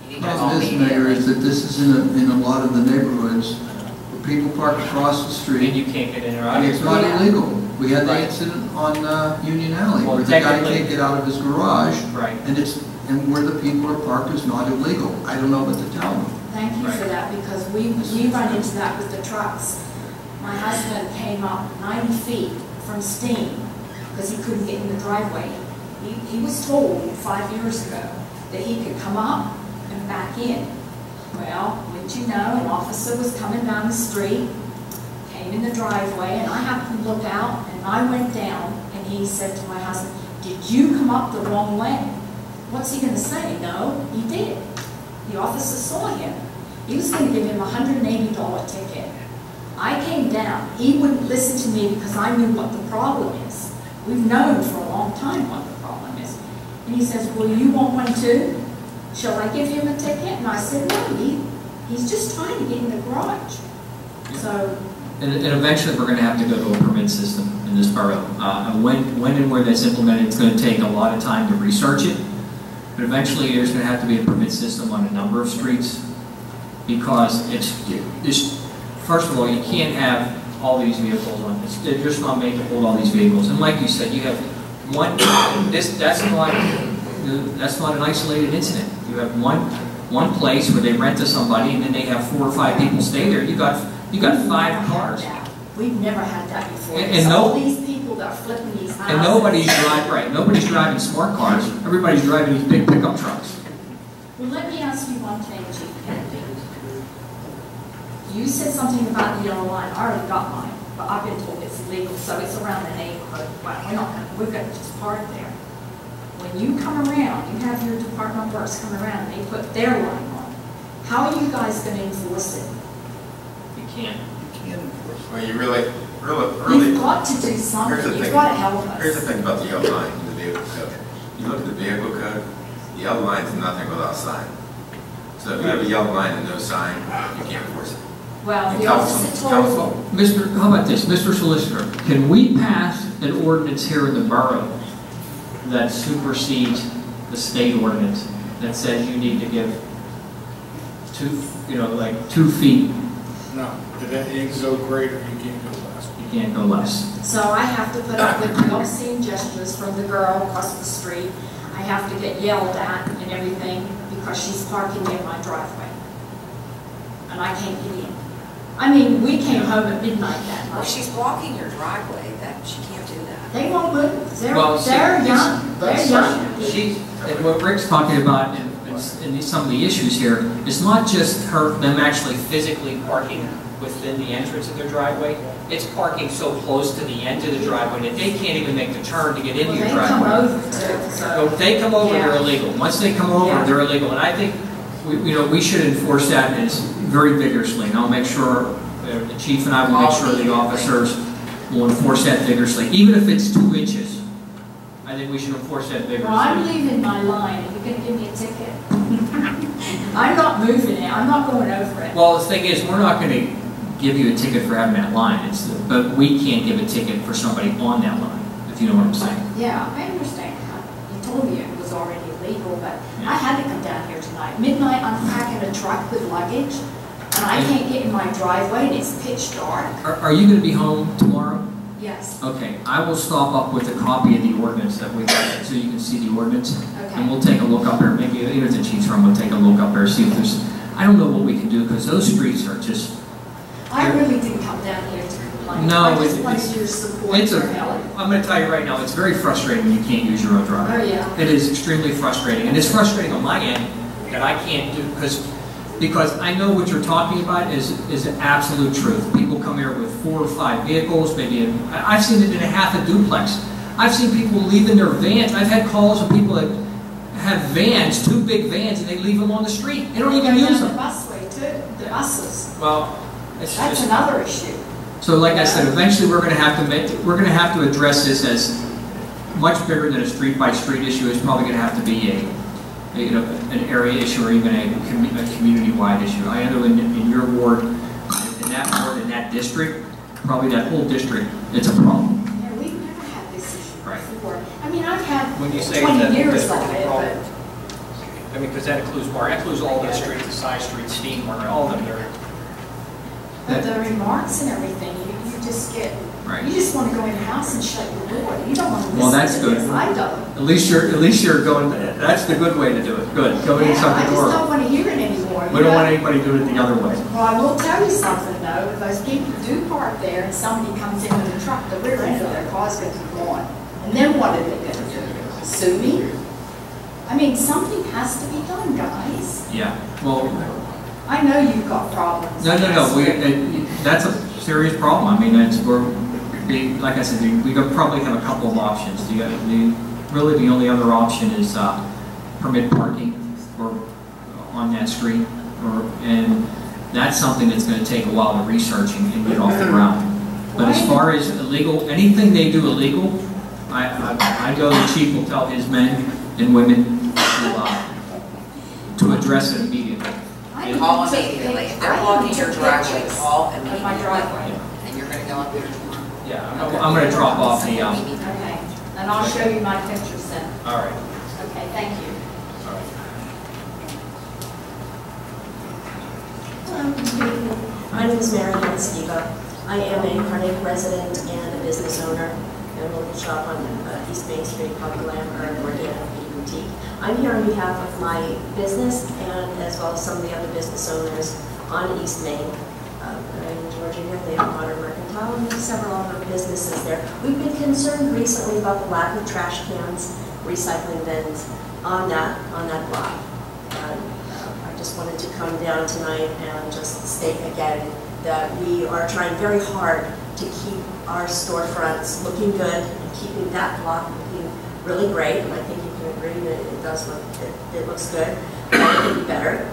The problem is, Mayor, is that this is in a lot of the neighborhoods where people park across the street. And you can't get in or out. And it's not illegal. We had the incident on Union Alley where the guy can't get out of his garage. Right. And where the people are parked is not illegal. I don't know what to tell them. Thank you for that, because we run into that with the trucks. My husband came up 90 feet from Steen because he couldn't get in the driveway. He was told 5 years ago that he could come up and back in. Well, wouldn't you know, an officer was coming down the street, came in the driveway, and I happened to look out, and I went down, and he said to my husband, "Did you come up the wrong way?" What's he going to say? No, he did. The officer saw him. He was going to give him a $180 ticket. I came down. He wouldn't listen to me because I knew what the problem is. We've known for a long time what the problem is. And he says, "Well, you want one too? Shall I give him a ticket?" And I said, "No, he's just trying to get in the garage." So. And eventually we're going to have to go to a permit system in this borough. And when and where that's implemented, it's going to take a lot of time to research it. But eventually there's going to have to be a permit system on a number of streets, because first of all, you can't have all these vehicles on this. They're just not made to hold all these vehicles. And like you said, you have one. That's not an isolated incident. You have one place where they rent to somebody, and then they have 4 or 5 people stay there. You got 5 cars. We've never had that before. And all these people that are flipping these houses. And nobody's driving smart cars. Everybody's driving these big pickup trucks. Well, let me ask you one thing, Chief Kennedy. You said something about the yellow line. I already got mine, but I've been told it's illegal, so it's around the neighborhood. Well, we're going to just park there. When you come around, you have your Department of Works come around, and they put their line on. How are you guys going to enforce it? can't. Well, you really. You've got to do something, Here's the you've thing. got to help us. Here's the thing about the yellow line in the vehicle code. You look at the vehicle code, the yellow line is nothing without a sign. So if you have a yellow line and no sign, you can't enforce it. Well, And the officer told me. How about this, Mr. Solicitor, can we pass an ordinance here in the borough that supersedes the state ordinance that says you need to give 2 feet? No, if anything's so greater, you can't go less. You can't go less. So I have to put up with the obscene gestures from the girl across the street. I have to get yelled at and everything because she's parking in my driveway. And I can't get in. I mean, we came home at midnight that Well, night. she's blocking your driveway, that, she can't do that. They won't move, they're Well, see, young, they're that's- young. And what Rick's talking about in some of the issues here, it's not just them actually physically parking within the entrance of their driveway. It's parking so close to the end of the driveway that they can't even make the turn to get into Well, your they come driveway. over too, So if so. they come over, they're Yeah. illegal. Once they come over, Yeah. they're illegal. And I think we should enforce that very vigorously. And I'll make sure the chief and I will make sure the officers will enforce that vigorously, even if it's 2 inches. I think we should enforce that vigorously. Well, I'm leaving my line, and you're gonna give me a ticket. I'm not moving it, I'm not going over it. Well, the thing is, we're not going to give you a ticket for having that line. But we can't give a ticket for somebody on that line, if you know what I'm saying. Yeah, I understand. You told me it was already illegal, but I had to come down here tonight. Midnight, I'm packing a truck with luggage, and I can't get in my driveway, and it's pitch dark. Are you going to be home tomorrow? Yes, Okay, I will stop up with a copy of the ordinance that we got, so you can see the ordinance. And okay. we'll take a look up there, maybe even if the chief's room, we'll take a look up there, see if there's, I don't know what we can do, because those streets are just, I really didn't come down here to complain. No, I just it's- wanted your support it's for help. I'm going to tell you right now, it's very frustrating when you can't use your own driveway. Oh, yeah. It is extremely frustrating, and it's frustrating on my end that I can't do, because I know what you're talking about is the absolute truth. People come here with 4 or 5 vehicles, maybe, I've seen it in a half a duplex. I've seen people leaving their vans. I've had calls from people that have vans, 2 big vans, and they leave them on the street. They don't even They go use down them. the busway too, the buses. Well, it's That's just, another issue. so like I said, eventually we're going to have to address this as much bigger than a street-by-street issue. It's probably going to have to be an area issue or even a community-wide issue. I know in your ward, in that district, probably that whole district, it's a problem. Yeah, we've never had this issue Right. before. I mean, I've had When you say 20 that years district of is a it, problem, but I mean, because that includes all the streets, the side streets, Steamer, all of them, but the remarks and everything, you just get, Right. you just want to go in the house and shut your door. You don't want to Well, listen that's to good. this. I don't. At least you're going. That's the good way to do it. Good. Go in and Yeah, shut I the just door. don't want to hear it anymore. We don't want anybody doing it the other way. Well, I will tell you something though, if those people do park there and somebody comes in with a truck, the rear end of their car's going to be gone. And then what are they going to do? Sue me? I mean, something has to be done, guys. Yeah. Well, I know you've got problems. no. That's a serious problem. I mean, like I said, we could probably have a couple of options. Really, the only other option is permit parking or on that street, and that's something that's going to take a while to research and get off the ground. But as far as illegal, anything they do illegal, I know the chief will tell his men and women to address it immediately. Call immediately. If they're blocking your driveway, call Of my immediately. driveway. And you're going to go up there tomorrow. Yeah, I'm going to drop off the. Okay, and I'll show you my pictures then. All right. Okay, thank you. All right. Hello, good evening. My name is Mary Ann Skiba. I am a Carnegie resident and a business owner and a local shop on East Main Street, Pub Glam, or an organic beauty boutique. I'm here on behalf of my business and as well as some of the other business owners on East Main. In Georgia, they have Modern Mercantile and there's several other businesses there. We've been concerned recently about the lack of trash cans, recycling bins on that block. I just wanted to come down tonight and just state again that we are trying very hard to keep our storefronts looking good and keeping that block looking really great. And I think you can agree that it does look, it looks good. But it could be better,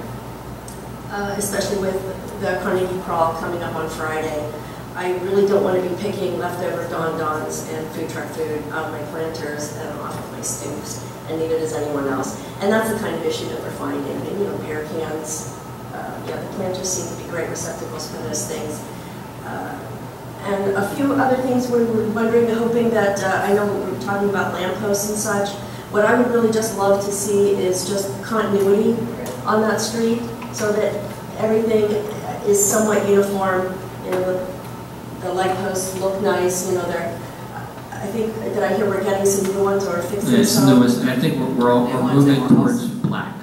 especially with the Carnegie Crawl coming up on Friday, I really don't want to be picking leftover Don Dons and food truck food out of my planters and off of my stoops, and neither does anyone else. And that's the kind of issue that we're finding. And, you know, beer cans, yeah, the planters seem to be great receptacles for those things. And a few other things we were wondering, hoping that, I know we were talking about lampposts and such. What I would really just love to see is just continuity on that street so that everything is somewhat uniform. You know, the light posts look nice, you know, they're, I think, did I hear we're getting some new ones or fixing some? Yeah, some new ones, and I think we're moving towards black.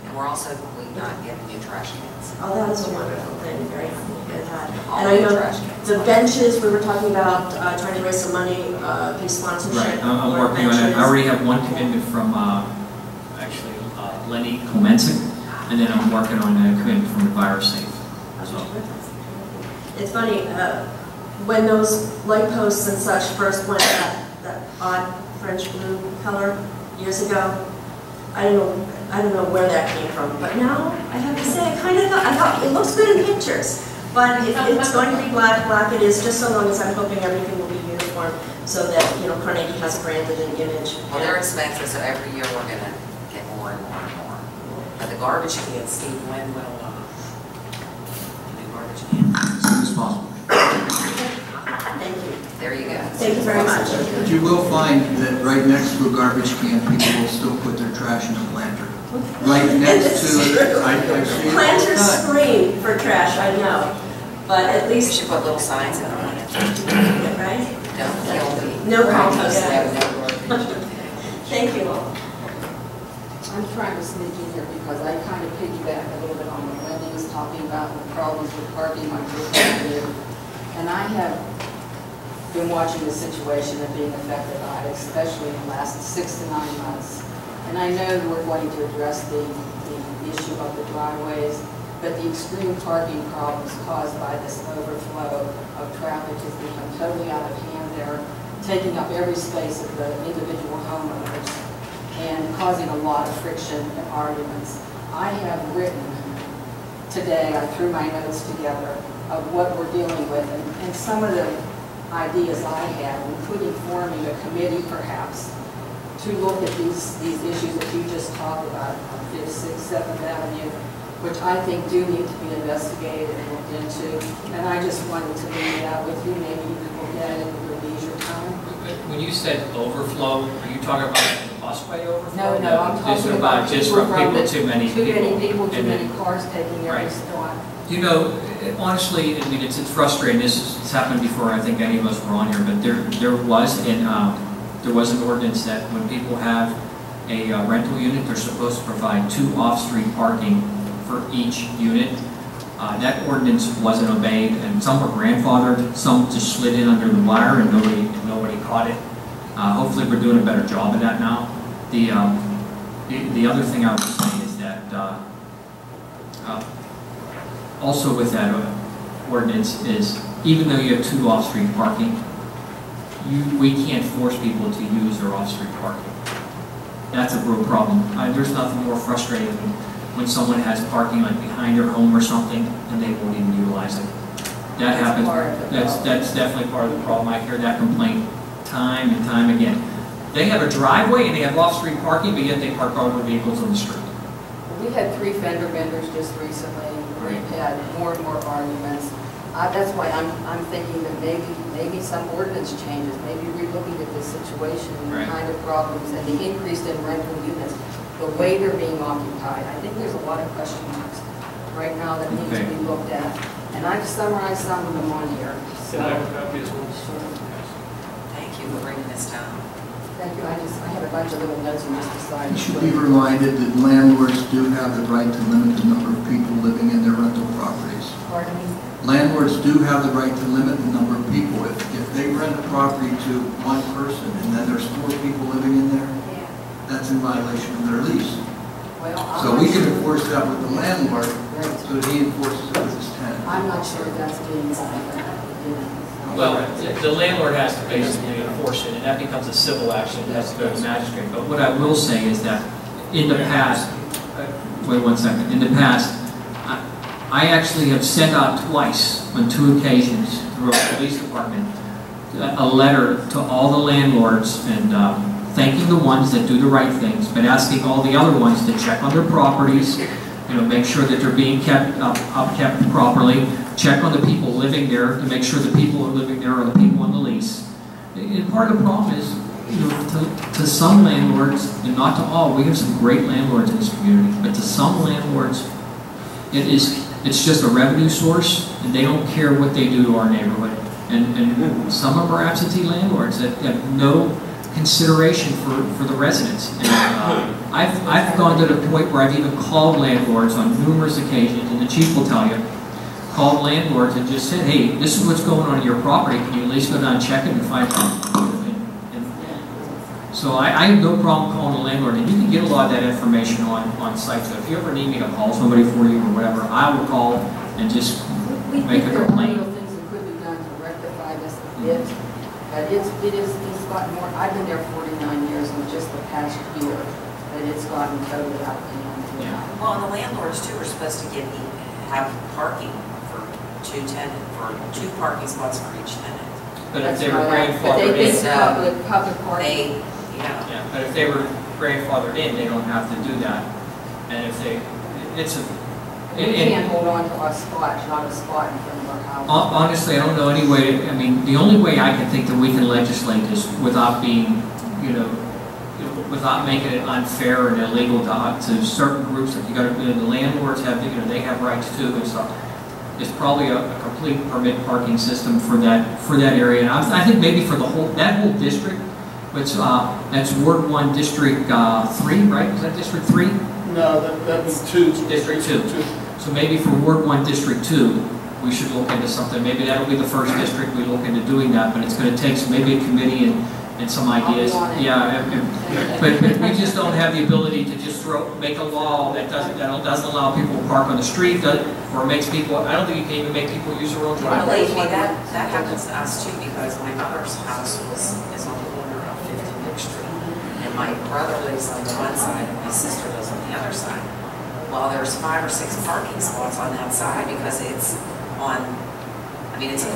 And we're also, we got getting new trash cans. Oh, that is a wonderful thing, very good at that. All And I new know trash cans. the benches, we were talking about trying to raise some money, pay sponsorship. Right, I'm for working on it. benches. I already have one commitment from, actually, Lenny Komensick, and then I'm working on a commitment from EnviroSafe. So. It's funny, when those light posts and such first went that odd French blue color years ago, I don't know where that came from, but now I have to say I thought it looks good in pictures, but it's going to be black it is, just so long as I'm hoping everything will be uniform so that, you know, Carnegie has a branded an image. Well, they're expensive, so every year we're gonna get more and more and more. But the garbage cans, Steve, when will, the garbage cans? As soon as possible. Thank you. There you go. Thank you very much. But you will find that right next to a garbage can, people will still put their trash in a planter. Right next to it, I see it all the Planters time. scream for trash, I know, but at We least, should put little signs in on it. right? Don't kill me. No compost. No garbage. Thank you. I'm trying to sneak in here because I kind of piggyback a little bit on what Wendy was talking about, the problems with parking on Brook Avenue. And I have been watching the situation and being affected by it, especially in the last 6 to 9 months. And I know that we're going to address the issue of the driveways, but the extreme parking problems caused by this overflow of traffic has become totally out of hand there, taking up every space of the individual homeowners and causing a lot of friction and arguments. I have written today, I threw my notes together of what we're dealing with, and some of the ideas I have, including forming a committee perhaps, to look at these issues that you just talked about on 5th, 6th, 7th Avenue, which I think do need to be investigated and looked into. And I just wanted to leave it out with you. Maybe you could look at it in your leisure time. When you said overflow, are you talking about the busway overflow? No, I'm talking about just from people, too many people. Too and many cars taking every right. spot. You know, honestly, I mean, it's frustrating. It's happened before. I think any of us were on here, but there was an ordinance that when people have a rental unit, they're supposed to provide 2 off-street parking for each unit. That ordinance wasn't obeyed, and some were grandfathered. Some just slid in under the wire, and nobody caught it. Hopefully, we're doing a better job of that now. The other thing I would say is that also with that ordinance is, even though you have 2 off-street parking, we can't force people to use their off-street parking. That's a real problem. There's nothing more frustrating than when someone has parking like behind their home or something and they won't even utilize it. That happens. That's definitely part of the problem. I hear that complaint time and time again. They have a driveway and they have off-street parking, but yet they park all their vehicles on the street. We had 3 fender benders just recently. We've had more and more arguments. That's why I'm thinking that maybe some ordinance changes, maybe re-looking at this situation and the kind of problems and the increase in rental units, the way they're being occupied. I think there's a lot of question marks right now that need to be looked at. And I've summarized some of them on here. So, sure. Thank you for bringing this down. Thank you. I have a bunch of little notes on this beside. You should be reminded that landlords do have the right to limit the number of people living in their rental properties. Pardon me? Landlords do have the right to limit the number of people. If they rent a property to one person and then there's 4 people living in there, that's in violation of their lease. Well, so we can enforce that with the landlord, so that he enforces it with his tenant. I'm not sure if that's being done. Well, the landlord has to basically enforce it, and that becomes a civil action. It has to go to the magistrate. But what I will say is that in the past, wait one second, in the past, I actually have sent out twice, on 2 occasions, through our police department, a letter to all the landlords and thanking the ones that do the right things, but asking all the other ones to check on their properties, make sure that they're being kept properly, check on the people living there to make sure the people who are living there are the people on the lease. And part of the problem is, to some landlords, and not to all, we have some great landlords in this community, but to some landlords, it's just a revenue source, and they don't care what they do to our neighborhood. And some of our absentee landlords that have no consideration for the residents. And, I've gone to the point where I've even called landlords on numerous occasions, and the chief will tell you, called landlords and just said, hey, this is what's going on in your property. Can you at least go down and check it and find out? So I have no problem calling a landlord, and you can get a lot of that information on site. So if you ever need me to call somebody for you or whatever, I will call and just make a complaint. There are things that could be done to rectify this a bit, but it's gotten more. I've been there 49 years, and just the past year, that it's gotten totally out of hand. Yeah. Well, and the landlords too are supposed to have parking for 2 parking spots for each tenant. But if they were grandfathered in, public parking. Yeah, but if they were grandfathered in, they don't have to do that. And if they, we can't hold on to a spot, not a spot in front of our house. Honestly, I don't know any way. I mean, the only way I can think that we can legislate this without being, without making it unfair and illegal to certain groups. That you got to, the landlords have, they have rights too and stuff. It's probably a complete permit parking system for that area. And I think maybe for that whole district. That's Ward 1, District 3, right? Is that District 3? No, that's 2. District 2. So maybe for Ward 1, District 2, we should look into something. Maybe that'll be the first district we look into doing that, but it's going to take maybe a committee and some ideas. Yeah, but we just don't have the ability to just make a law that doesn't allow people to park on the street, or makes people. I don't think you can even make people use their own driveway. Believe me, that happens to us too, because my mother's house is on the corner of 50th Street, and my brother lives on one side and my sister lives on the other side. Well, there's 5 or 6 parking spots on that side because it's a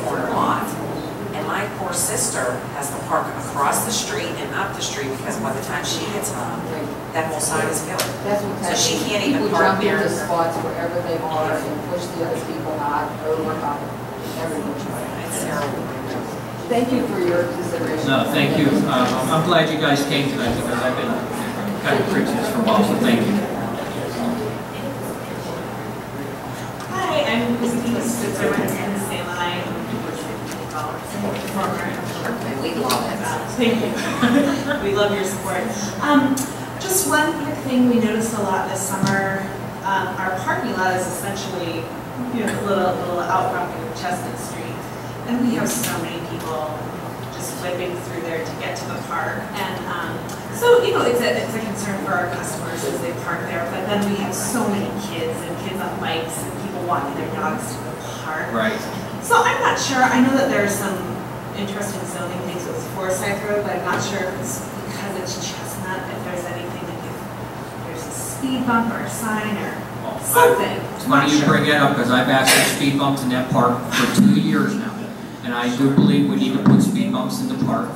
corner lot. And my poor sister has to park across the street and up the street because by the time she gets home, that whole side is filled. That's what's happening. So she can't even people park jump there. into spots wherever they are and push the other people out, over, out, every which way. It's terrible. Thank you for your consideration. No, thank you. I'm glad you guys came tonight because I've been kind of preaching this for a while, so thank you. Hi, I'm Christine Switzerland and Salai. We love it. Thank you. We love your support. Just one quick thing we noticed a lot this summer. Our parking lot is essentially a little outcropping of Chestnut Street. And we have so many people just whipping through there to get to the park. And so, it's a concern for our customers as they park there. But then we have so many kids on bikes and people walking their dogs to the park. Right. So I'm not sure. I know that there are some interesting zoning things with Forsyth Road, but I'm not sure if it's because it's Chestnut, if there's anything, like if there's a speed bump or a sign or something. It's funny you bring that up because I've asked for speed bumps in that park for 2 years now. And I do believe we need to put speed bumps in the park.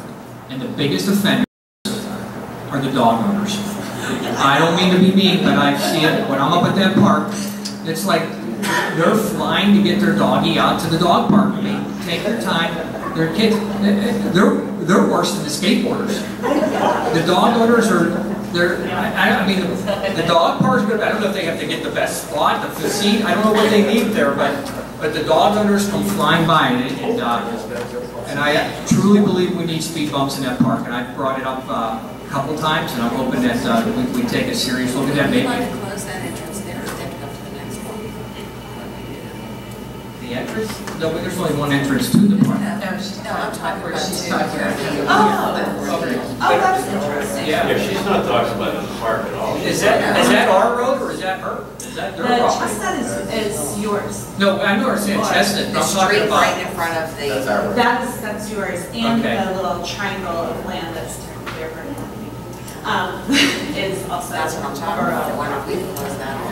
And the biggest offenders are the dog owners. I don't mean to be mean, but I see it when I'm up at that park. It's like they're flying to get their doggy out to the dog park. I mean, take their time. Their kids, they're worse than the skateboarders. The dog owners are. The dog park's good. I don't know if they have to get the best spot, the seat. I don't know what they need there, but the dog owners come flying by, and I truly believe we need speed bumps in that park. And I've brought it up a couple times, and I'm hoping that we take a serious look at that. Maybe Close that entrance there and then go to the next one. the entrance. No, but there's only one entrance to the park. No, I'm talking about two. Oh, that's interesting. Yeah, she's not talking about the park at all. Is that our road or is that her? Is that their The property? Chestnut is yours. No, I know it's in Chestnut. The I'm talking street about. right in front of the. That's yours, and Okay. the little triangle of land that's technically over is also That's what I'm talking about. Why don't we close that off?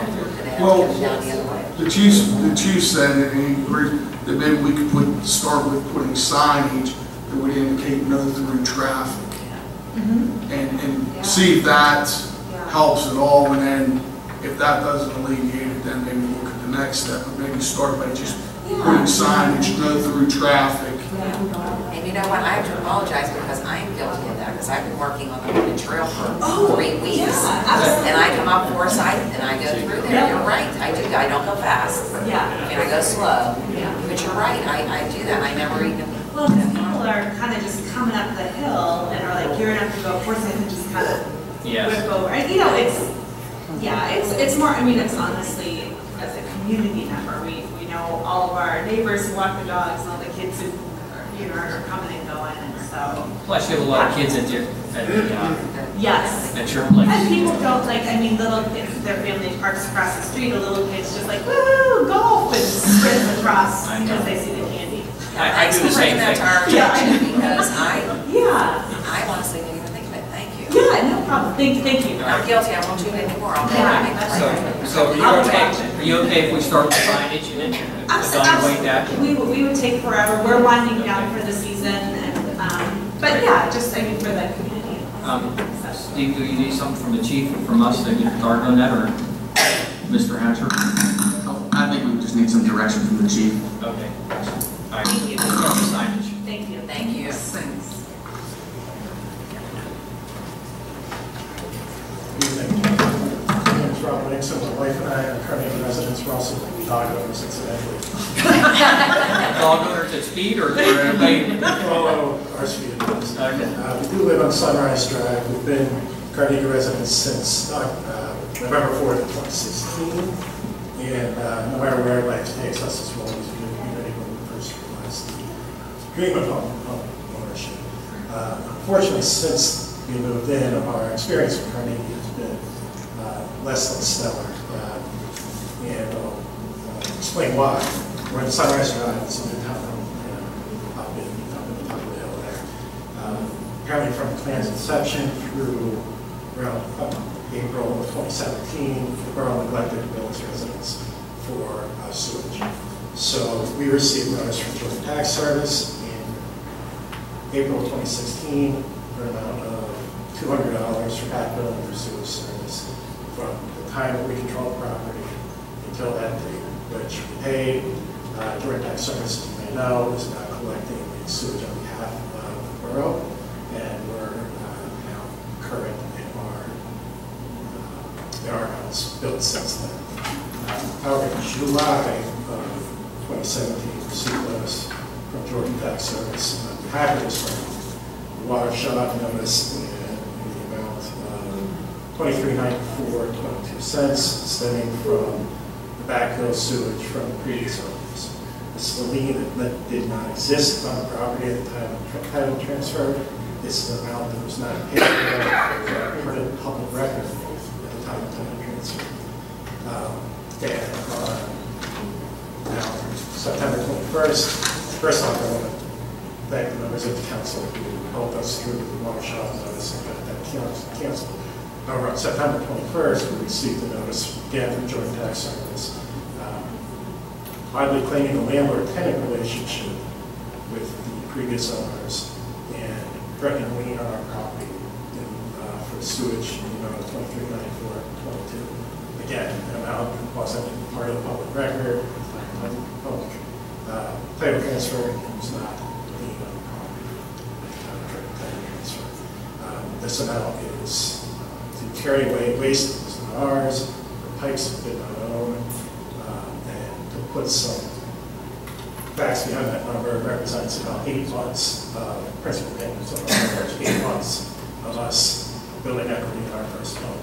Well, Down the other way. The chief said, and he agreed, that maybe we could start with putting signage that would indicate no through traffic. And see if that helps at all, and then if that doesn't alleviate it, then maybe look at the next step, but maybe start by just putting signage, no through traffic. And you know what, I have to apologize because I am guilty of that, because I've been working on the Mormon Trail for 3 weeks. And I come up Forsyth and I go through there. You're right, I do, I don't go fast. I mean, I go slow. But you're right, I do that, I never even. Well, because people are kind of just coming up the hill and are like gearing up to go Forsyth and just kind of whip over. And, you know, it's more, I mean, it's honestly, as a community member, we know all of our neighbors who walk the dogs and all the kids who are coming and going, and so. Plus, you have a lot of kids at your yes. At your place. And people don't like, I mean, little kids, their family parks across the street, the little kids just like, woo, golf, and sprint across because they see the candy. I do the same thing. Because I honestly didn't even think of it. Thank you. Yeah, no problem. Thank you. I'm guilty. I won't do it anymore. I'll go. So are you okay if we start with signage and evaluate that? We would take forever. We're winding down for the season, and but yeah, just I mean for the community. Steve, do you need something from the chief or from us to get started on that, or Mr. Hatcher? I think we just need some direction from the chief. Okay. All right. Thank you. Let's start with signage. Thank you. Thank you. Thanks. My name is Robert Nixon. My wife and I are Carnegie residents. We're also dog owners, incidentally. Dog owners at Speed or everybody? Oh, our Speed. We do live on Sunrise Drive. We've been Carnegie residents since November 4th, 2016. And no matter where life takes us, it's always been community when we first realized the dream of home ownership. Unfortunately, since we moved in, our experience with Carnegie has been less than stellar. And I'll explain why. We're in Sunrise Drive, it's a new townhome up in the top of the hill there. Apparently from the plan's inception through around April of 2017, the borough neglected to bill its residents for sewage. So we received notice from Joint Tax Service in April of 2016 for an amount of $200 for back billing for sewage service from the time that we controlled the property until that date, which we paid. Joint Tax Service, as you may know, is now collecting sewage on behalf of the borough, and we're now current in our house built since then. However, in July of 2017, we received notice from Georgia Tax Service on behalf of this firm. The water shut-off notice in the amount of $23.94.22 stemming from the backfill sewage from the previous owners. This is a lien that did not exist on the property at the time of the title transfer. This is an amount that was not paid for printed public record at the time of title transfer. Now, September 21st, first off, I want to thank the members of the council who helped us through the water shut-off notice and got that canceled. However, on September 21st, we received a notice again from Joint Tax Service, oddly claiming a landlord-tenant relationship with the previous owners and threatening a lien on our property for sewage in the amount of $23.94.22. Again, an amount that wasn't part of the public record, public title transfer, and was not a lien on the property at the time of title transfer. This amount is to carry away waste that was not ours, the pipes that did not own, and to put some facts behind that number, represents about 8 months of principal payments on our mortgage, 8 months of us building equity in our first home.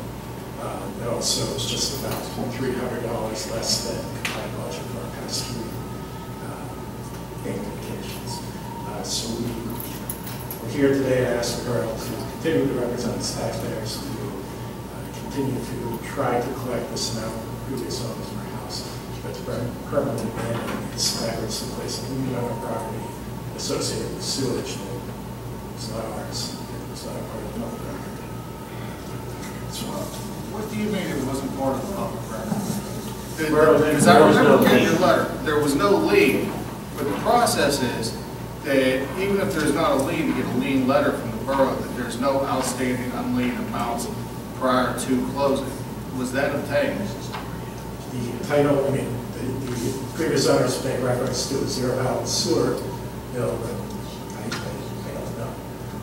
It also is just about $300 less than the combined budget for our past 3 payment occasions. So we're here today to ask the borough to continue to represent its taxpayers, to continue to try to collect this amount from the previous owners of our house, but to permanently abandon its efforts to place a lien on our property associated with sewage that is not ours. It's not a part of the public record. So what do you mean it wasn't part of the public record? Because I remember getting your letter, there was no lien, but the process is that even if there's not a lien, you get a lien letter from the borough that there's no outstanding unlien amounts prior to closing. Was that obtained? The title, I mean, the previous owners made reference to a zero balance sewer bill, but I don't know.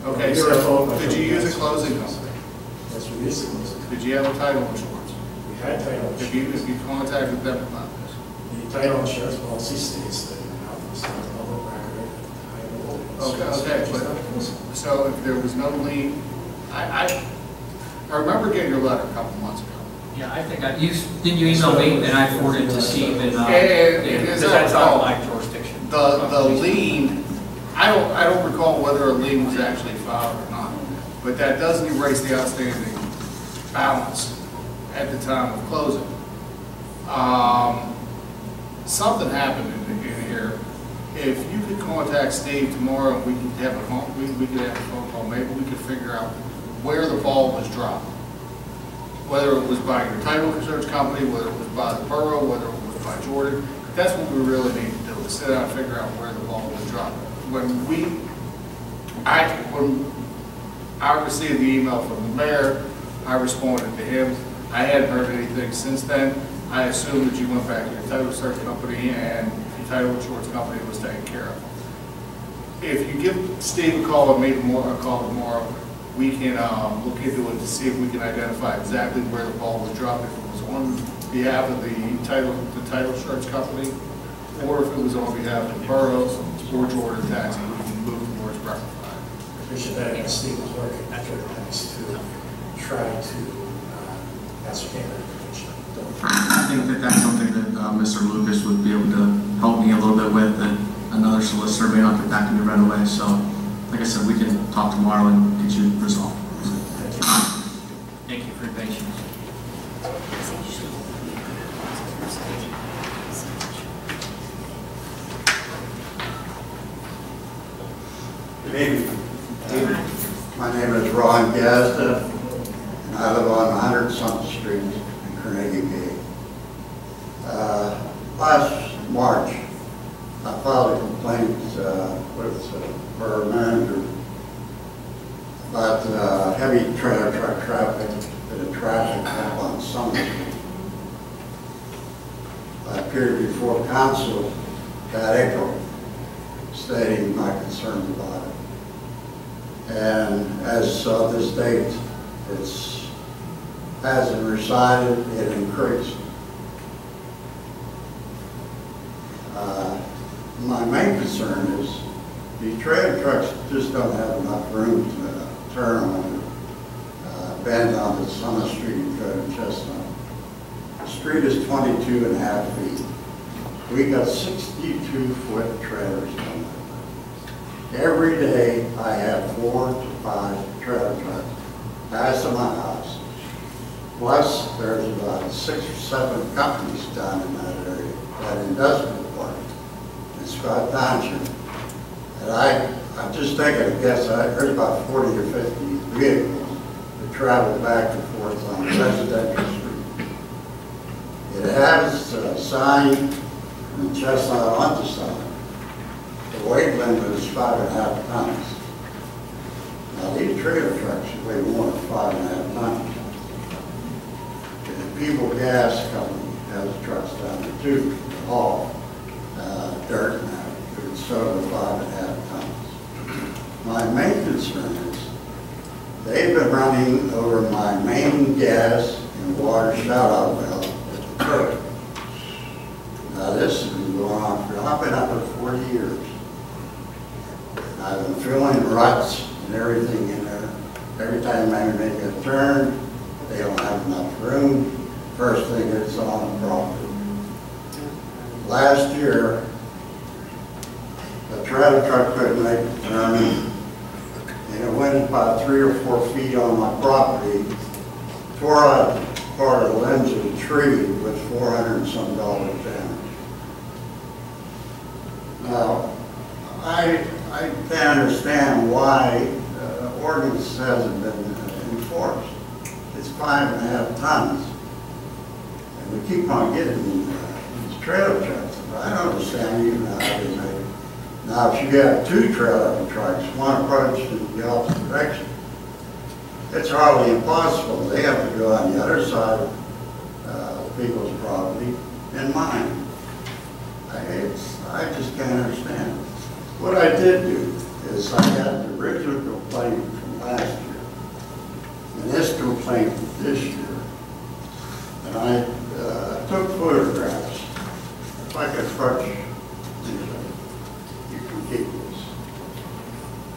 Okay, so did you use a closing company? Yes, we used a closing company. Did you have a title insurance? We had title insurance. If you contacted them about this? The title insurance policy states that it's not a public record. Okay, but so if there was no lien, I remember getting your letter a couple months ago. Yeah, I think didn't you email me and I forwarded to Steve and, because that's out of my jurisdiction. The lien, I don't recall whether a lien was actually filed or not, but that doesn't erase the outstanding balance at the time of closing. Something happened in here. If you could contact Steve tomorrow, we could have a phone call. Maybe we could figure out where the ball was dropped. Whether it was by your title insurance company, whether it was by the borough, whether it was by Jordan. That's what we really need to do, is sit down and figure out where the ball was dropped. When I received the email from the mayor, I responded to him. I hadn't heard anything since then. I assumed that you went back to your title search company and your title insurance company was taken care of. If you give Steve a call and me a call tomorrow, we can look into it to see if we can identify exactly where the ball was dropped, if it was on behalf of the title insurance company, or if it was on behalf of the borough or Jordan Taxi. We can move towards rectifying. We should have Steve was working at Jordan Taxi to try to ascertain that information. I think that that's something that Mr. Lucas would be able to help me a little bit with, that another solicitor may not get back to me right away. So, like I said, we can talk tomorrow and get you resolved. Thank you for your patience. Good evening. My name is Ron Gazda, and I live on 100-something Street in Carnegie. Last March, I filed a complaint with the borough manager about heavy trailer truck traffic and the traffic up on Summer Street. I appeared before council that April, stating my concerns about it. And as of this date, it hasn't resided, it increased. My main concern is these trailer trucks just don't have enough room to turn on, bend onto Summer Street and go to Chestnut. The street is 22.5 feet. We got 62-foot trailers on there. Every day I have 4 to 5 trailer trucks pass to my house. Plus, there's about 6 or 7 companies down in that area, that industrial park in Scott Township. And I'm just taking a guess, there's about 40 or 50 vehicles that travel back and forth on residential street. It has a sign from Chestnut on the sign. The weight limit is 5.5 tons. Now these trailer trucks weigh more than 5.5 tons. And the People Gas Company has trucks down there too, to haul dirt and it's sort of 5.5 tons. My main concern is they've been running over my main gas and water shutoff valve at the curb. Now this has been going on for, I've been up there 40 years. I've been filling ruts and everything in there. Every time I make a turn, they don't have enough room. First thing it's on the property. Last year, the trailer truck couldn't make the turn, and it went about 3 or 4 feet on my property, tore out part of the limbs of the tree with $400 and some damage. Now, I can't understand why ordinance hasn't been enforced. It's 5.5 tons. And we keep on getting these trailer trucks. But I don't understand even how they make it. Now, if you have two trailer trucks, one approached in the opposite direction, it's hardly impossible. They have to go on the other side of people's property and mine. I just can't understand. What I did do is I got the original complaint from last year and this complaint from this year, and I took photographs. If I could approach, you can keep this.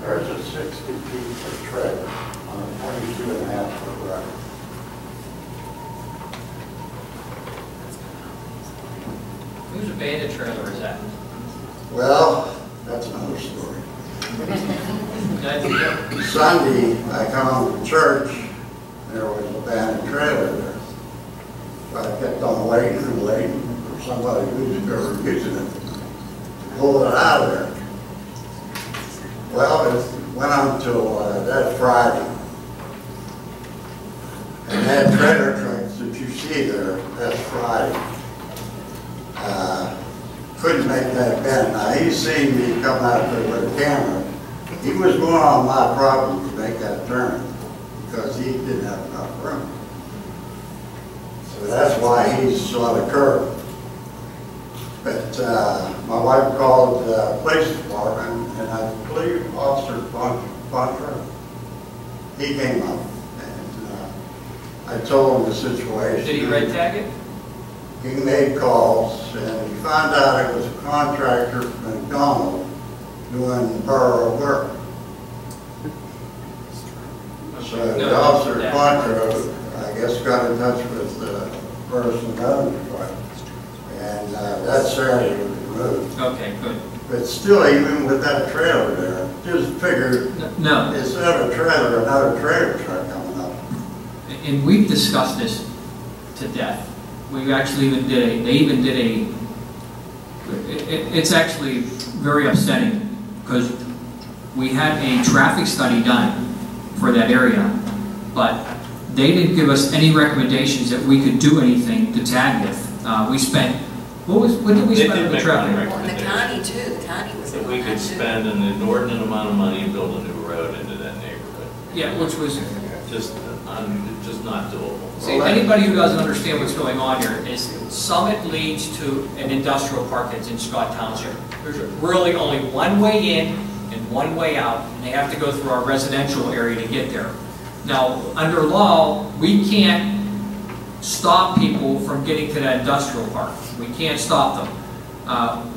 There's a 60 feet of trailer on a 22.5-foot road. Whose abandoned trailer is that? Well, that's another story. Sunday, I come home from church, there was an abandoned trailer there. So I kept on waiting and waiting for somebody who's using it to pull it out of there. Well, it went on till that Friday. And that trailer trucks that you see there, that's Friday. Couldn't make that bend. Now, he's seen me come out there with a camera. He was going on my property to make that turn because he didn't have enough room. So that's why he's on the curb. But my wife called the police department, and I believe Officer Pontra, he came up, and I told him the situation. Did he red tag it? He made calls, and he found out it was a contractor from McDonald doing borough work. So the officer Contra, I guess, got in touch with the person that owned the truck, and that Saturday was removed. Okay, good. But still, even with that trailer there, just figure, no. Instead of a trailer, another trailer truck coming up. And we've discussed this to death. We actually even did it's actually very upsetting because we had a traffic study done for that area, but they didn't give us any recommendations that we could do anything to tag with. We spent, what did we spend on the traffic? Well, and the county too, the county was. That we could spend an inordinate amount of money and build a new road into that neighborhood. Yeah, which was just not doable. See, anybody who doesn't understand what's going on here is Summit leads to an industrial park that's in Scott Township. There's really only one way in and one way out, and they have to go through our residential area to get there. Now, under law, we can't stop people from getting to that industrial park. We can't stop them.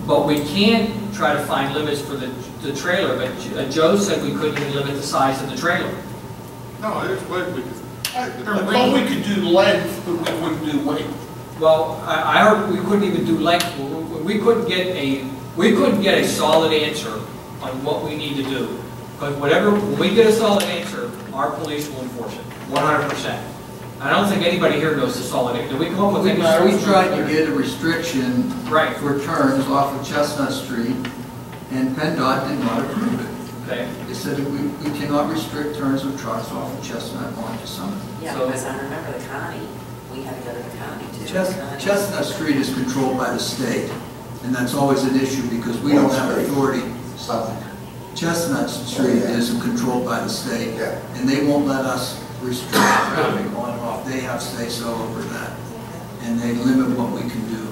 But we can try to find limits for the trailer, but Joe said we couldn't even limit the size of the trailer. No, there's way we could. I thought we could do length, but we wouldn't do weight. Well, I heard we couldn't even do length. We couldn't get a solid answer on what we need to do. Because when we get a solid answer, our police will enforce it, 100%. I don't think anybody here knows the solid answer. Did we come up with any? We tried to get a restriction for turns off of Chestnut Street, and PennDOT did not approve it. Okay. They said that we cannot restrict turns of trucks off of Chestnut onto Summit. Yeah, because I remember the county, we had to go to the county too. Chestnut Street is controlled by the state, and that's always an issue because we don't have authority. Chestnut Street is controlled by the state, and they won't let us restrict traffic on and off. They have say-so over that, and they limit what we can do.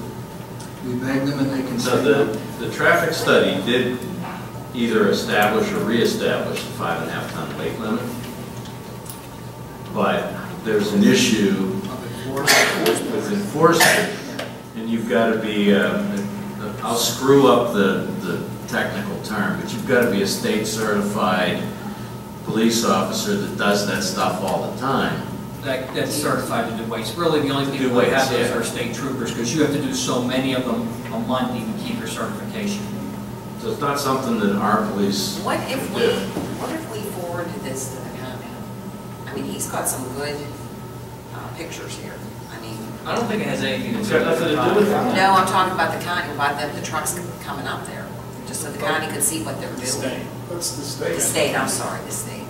We beg them, and they can say no. The traffic study did either establish or reestablish the 5.5-ton weight limit, but there's an issue with enforcement, and you've got to be, I'll screw up the technical term, but you've got to be a state certified police officer that does that stuff all the time. That's certified to do weights. Really, the only people that have those are state troopers because you have to do so many of them a month to even keep your certification. So it's not something that our police What if we forwarded this to the county? I mean, he's got some good pictures here. I mean, I don't think it has anything to do with it. No, I'm talking about the county, about the trucks coming up there, just so the county could see what they're doing. That's the state. The state, I'm sorry, the state.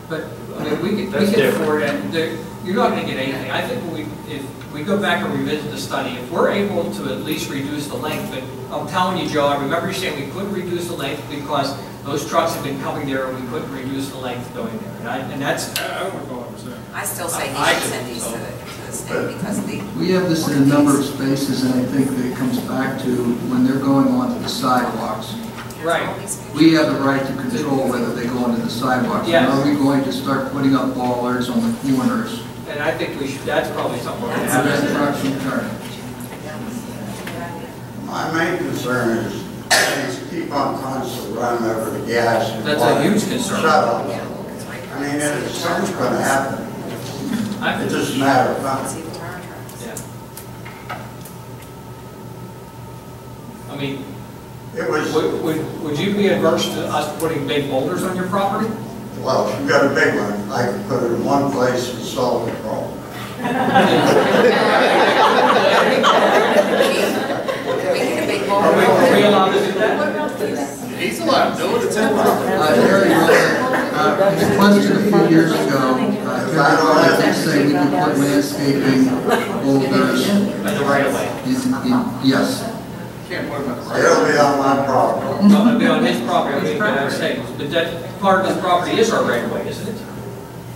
But I mean, we can forward it. You're not going to get anything. I think if we we go back and revisit the study, if we're able to at least reduce the length, but I'm telling you, Joe, I remember you saying we couldn't reduce the length because those trucks have been coming there and we couldn't reduce the length going there. And that's... I don't recall what I'm saying. I still say he should send these to the state because the... We have this in a number of spaces, and I think that it comes back to when they're going onto the sidewalks. Right. We have the right to control whether they go onto the sidewalks. Yes. Are we going to start putting up bollards on the corners? And I think we should, that's probably something we're going to To have. prevent trucks from turning? My main concern is these keep on constantly running over the gas. And That's a huge concern. Shut off. I mean, it's something's going to happen. It's just a matter of time. I mean, It was, would you be adverse to us putting big boulders on your property? well, if you got a big one, I could put it in one place and solve the problem. Are we allowed to do that? He's allowed to do it. It's in Harry, his question a few years ago, Terry did say we could put landscaping boulders. In the right of way. Yes. It'll be on my property. Well, it'll be on his property, I mean, but I say, but that part of his property is our right of way, isn't it?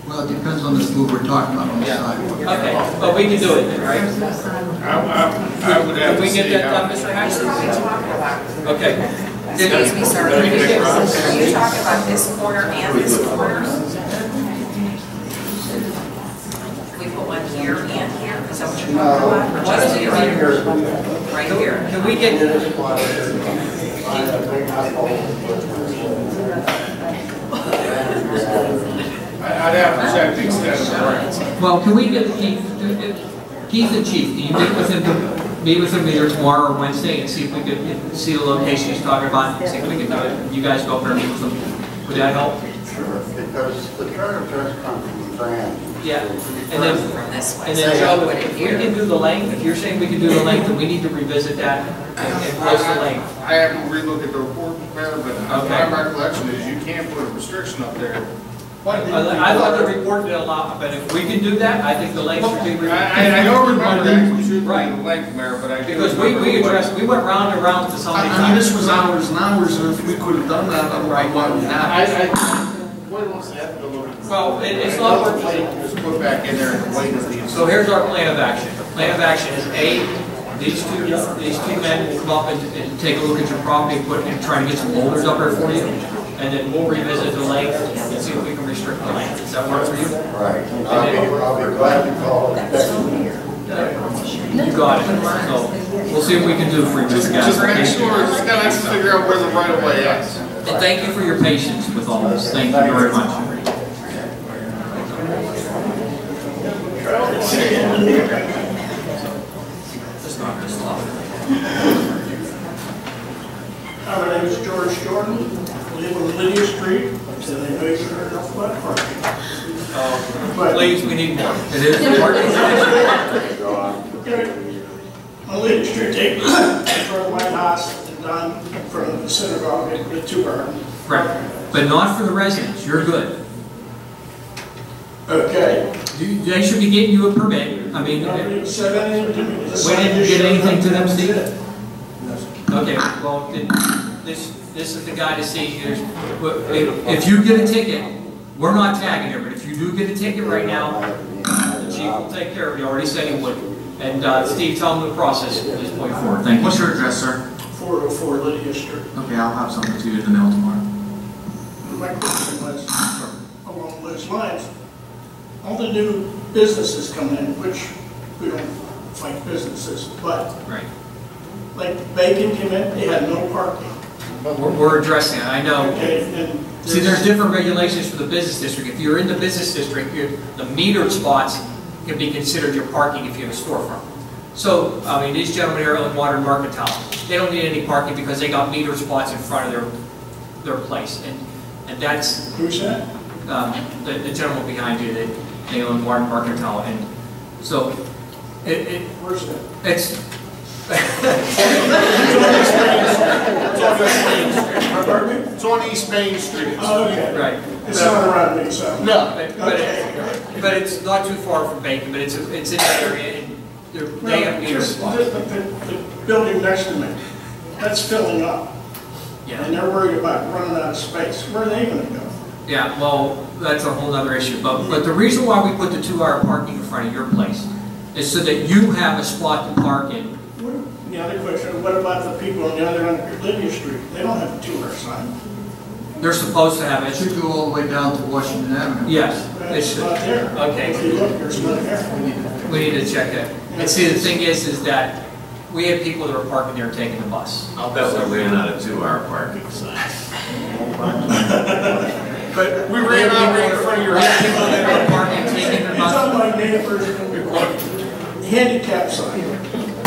Well, it depends on the move we're talking about on the sidewalk. Okay, but we can do it then, right? I would have Can we to get see that how. done, Mr. Hatcher? Okay. Excuse me, sir, are you talking about this corner and this corner? We put one here and here, is that what you're talking about? Or just here? Right here. Can we get, I'd have to check the extent of the grants. well, can we get Keith and Chief, can you meet with him either tomorrow or Wednesday and see if we could see the location he's talking about, and see if we can do it? You guys go up there and meet with him. Would that help? Sure, because the turtle trucks come from the brand. Yeah. And then, From this way. and then Joe, if we can do the length, if you're saying we can do the length, then we need to revisit that and post the length. I haven't relooked at the report, Mayor, but Okay. my recollection is you can't put a restriction up there. I thought the report did allow, but if we can do that, I think the length should be. I don't remember that we should Right. do the length, Mayor, but I do. Because we addressed, we went round and round to so many I mean, times. this was hours and hours, and if we could have done that, I don't know why we haven't. Well, it's not working. Just put back in there and wait until the. So here's our plan of action. The plan of action is A, these two men will come up and take a look at your property and try to get some boulders up there for you. And then we'll revisit the length and see if we can restrict the length. Does that work for you? Right. I'll be glad to call it. You got it. So we'll see what we can do for you, Mr. Gass. Just make sure, just gotta have to figure out where the right of way is. And thank you for your patience with all this. Thank you very much. Hi, my name is George Jordan. I live on Lydia Street. So they make sure enough about parking. Please, we need more. It is important. On Lydia Street, take from the White House and down from the synagogue to Borough. Right. But not for the residents. You're good. Okay. They should be getting you a permit. I mean, Nobody said anything to me. we didn't get anything to them, Steve? Okay, well, this is the guy to see. If you get a ticket, we're not tagging here, but if you do get a ticket right now, the chief will take care of it. He already said he would. And Steve, tell him the process at this point forward. Thank you. What's your address, sir? 404 Lydia Street. Okay, I'll have something to you in the mail tomorrow. My question was along those lines. All the new businesses come in, which we don't fight businesses, but Right. like Bacon came in, they had no parking. We're addressing it. I know. Okay, and See, there's different regulations for the business district. If you're in the business district, the metered spots can be considered your parking if you have a storefront. So, I mean, these gentlemen here on Water Mercantile, they don't need any parking because they got metered spots in front of their place. And that's... Who's that? The gentleman behind you, they own Water Mercantile. And so, Where's that? it's... It's on East Main Street. Oh, okay. Right. It's not around me, so. No, but it's not too far from Bacon, but it's in that area. They have meter spots. The building next to me, that's filling up. Yeah. And they're worried about running out of space. Where are they gonna go? Yeah, well, that's a whole other issue. But the reason why we put the 2-hour parking in front of your place is so that you have a spot to park in. The other question, what about the people on the other end of Lydia Street? They don't have a 2-hour sign. They're supposed to have It it. should go all the way down to Washington Avenue. Yes, they It's should. not there. Okay. If you look, there's none there. We need to check that. And see, the thing is that we have people that are parking there taking the bus. I'll bet we ran out of 2-hour parking signs. But we ran out right in front of your house. People that are parking, taking the It's bus. on my neighbor's handicap sign.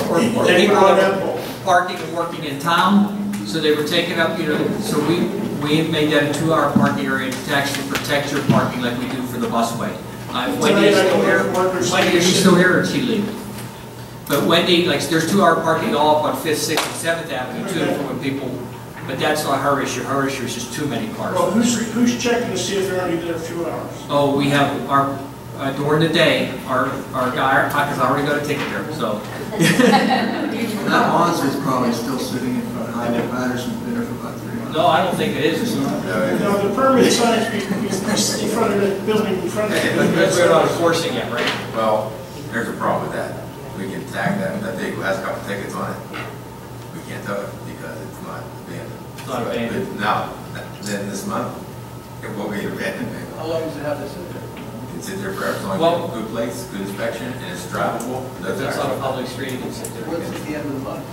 Or They people brought that up, are parking and working in town, so they were taking up, so we made that a 2-hour parking area to actually protect your parking like we do for the busway. Wendy is still here. Wendy, are you still here or did she leave? But Wendy, like, there's 2-hour parking all up on 5th, 6th, and 7th Avenue too, for when people, but that's not her issue. Her issue is just too many cars. well, who's checking to see if they're only there 2 hours? Oh, we have our, during the day, our guy, because I already got a ticket there, so. That Monza is probably still sitting in front of Highway Patterson's been there for about 3 months. No, I don't think it is. No, the permit signs in front of the building in front of Because we're not enforcing it, right? Well, there's a problem with that. We can tag that vehicle has a couple tickets on it. We can't tow it because it's not abandoned. It's not abandoned. Now, then this month, it will be an abandoned vehicle. How long does it have to sit there? It can sit there forever, as long as Well- you have good plates, good inspection, and it's drivable. No That's on a tires. public street, you can sit there. What's at the end of the month?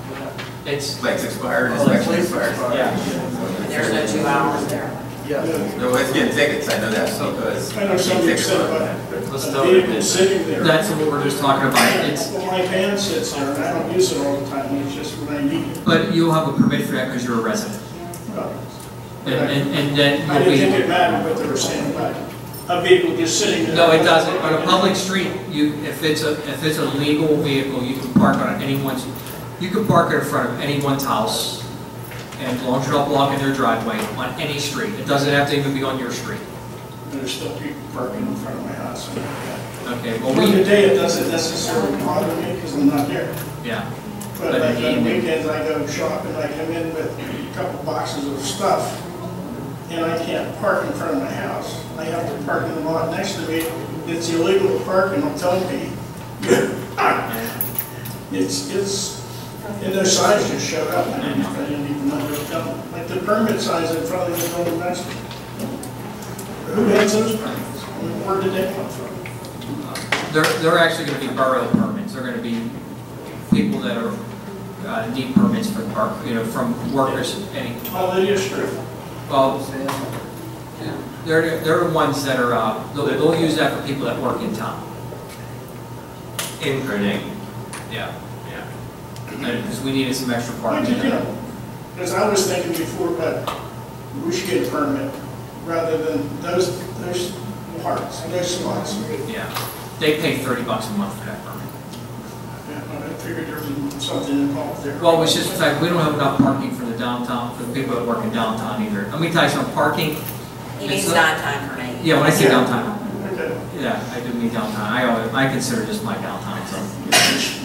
It's, Plates expired, Oh, the inspection plates expired. expired. yeah. There's no 2 hours there. Yes. No, it's getting tickets, I know that, because. I know somebody tickets said on about it. Let's a tell vehicle them. sitting there. That's what we're just talking about. It's, Well, my van sits there, and I don't use it all the time, it's just when I need it. but you'll have a permit for that because you're a resident. And then I you'll didn't think be, it mattered what they were saying about a vehicle just sitting there. no, it doesn't. On a public street, if it's a legal vehicle, you can park on anyone's, you can park it in front of anyone's house, and as long as you're not blocking their driveway on any street. It doesn't have to even be on your street. There's still people parking in front of my house. Okay, well, During the we, day, it doesn't necessarily bother me because I'm not there. yeah. But like on weekends, I go shopping, I come in with a couple boxes of stuff, and I can't park in front of my house. I have to park in the lot next to me. It's illegal to park, and they'll tell me. And their signs just showed up, and I didn't even know they were coming. Like the permit signs in front of the building next to me. Who has those permits? I mean, where did they come from? They're actually going to be borough permits. They're going to be people that are, need permits for park, from workers, On Lydia Street. well, they're the ones that are, they'll use that for people that work in town. In Carnegie. Yeah. Because we needed some extra parking. Because I was thinking before, but we should get a permit rather than those parts, those spots. Yeah. They pay $30 a month for that permit. Yeah, I figured there was something involved there. Well, it's just like we don't have enough parking for the downtown, for the people that work in downtown either. Let me tell you something, parking. He means downtown Carnegie. Yeah, when I say downtown. Okay. Yeah, I do mean downtown. I consider this my downtown, so.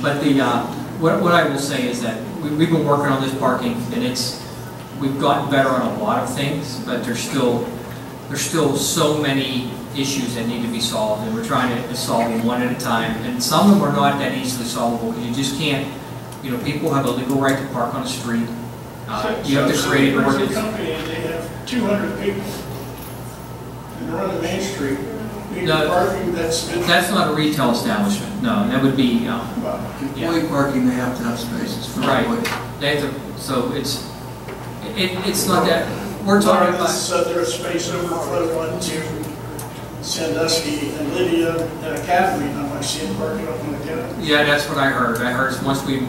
But what I will say is that we've been working on this parking, and we've gotten better on a lot of things, but there's still so many issues that need to be solved, and we're trying to solve them one at a time. And some of them are not that easily solvable, because you just can't, people have a legal right to park on the street. You have to create an There's a ordinance. company, and they have 200 people, and they're on the main street. No, Parking, that's not a retail establishment, no, that would be, Employee parking, they have to have spaces for right. employees. They have to, so it's not that, we're talking about. So there's space overflow on to Sandusky and Lydia and Academy. Now I see them parking up on Academy. Yeah, that's what I heard. I heard once we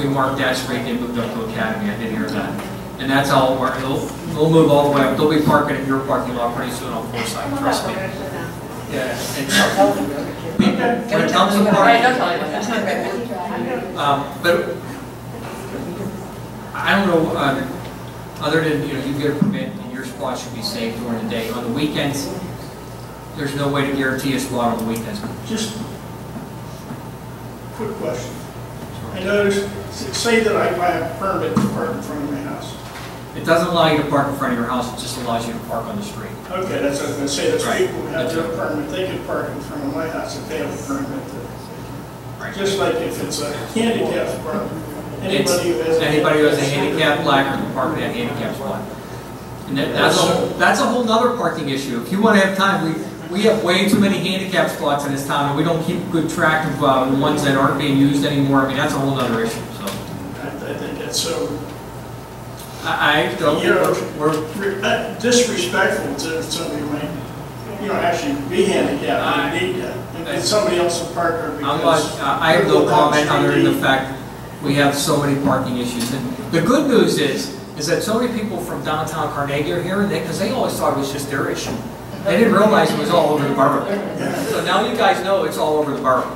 marked that street, they moved up to Academy. I did hear that. And that's how it'll work. They'll move all the way up. They'll be parking in your parking lot pretty soon on Forsyth, trust me. Yeah. And when it comes to parking, but I don't know, other than, you get a permit and your spot should be safe during the day. On the weekends, there's no way to guarantee a spot on the weekends. Just quick question. I noticed, say that I buy a permit to park in front of my house. It doesn't allow you to park in front of your house, it just allows you to park on the street. Okay, that's what I was gonna say, there's Right. people who have a permit, they can park in front of my house if they have a permit. Just like if it's a handicap spot, anybody who has a handicap placard can park in a handicap spot. And that's a whole nother parking issue. If you want to have time, we have way too many handicap spots in this town, and we don't keep good track of the ones that aren't being used anymore. I mean, that's a whole other issue. So I think that's so. I don't. We're disrespectful to somebody who might, actually be handicapped and need that. And somebody else will park there because. I have no comment other than the fact we have so many parking issues. And the good news is that so many people from downtown Carnegie are here, because they always thought it was just their issue. They didn't realize it was all over the borough. So now you guys know it's all over the borough.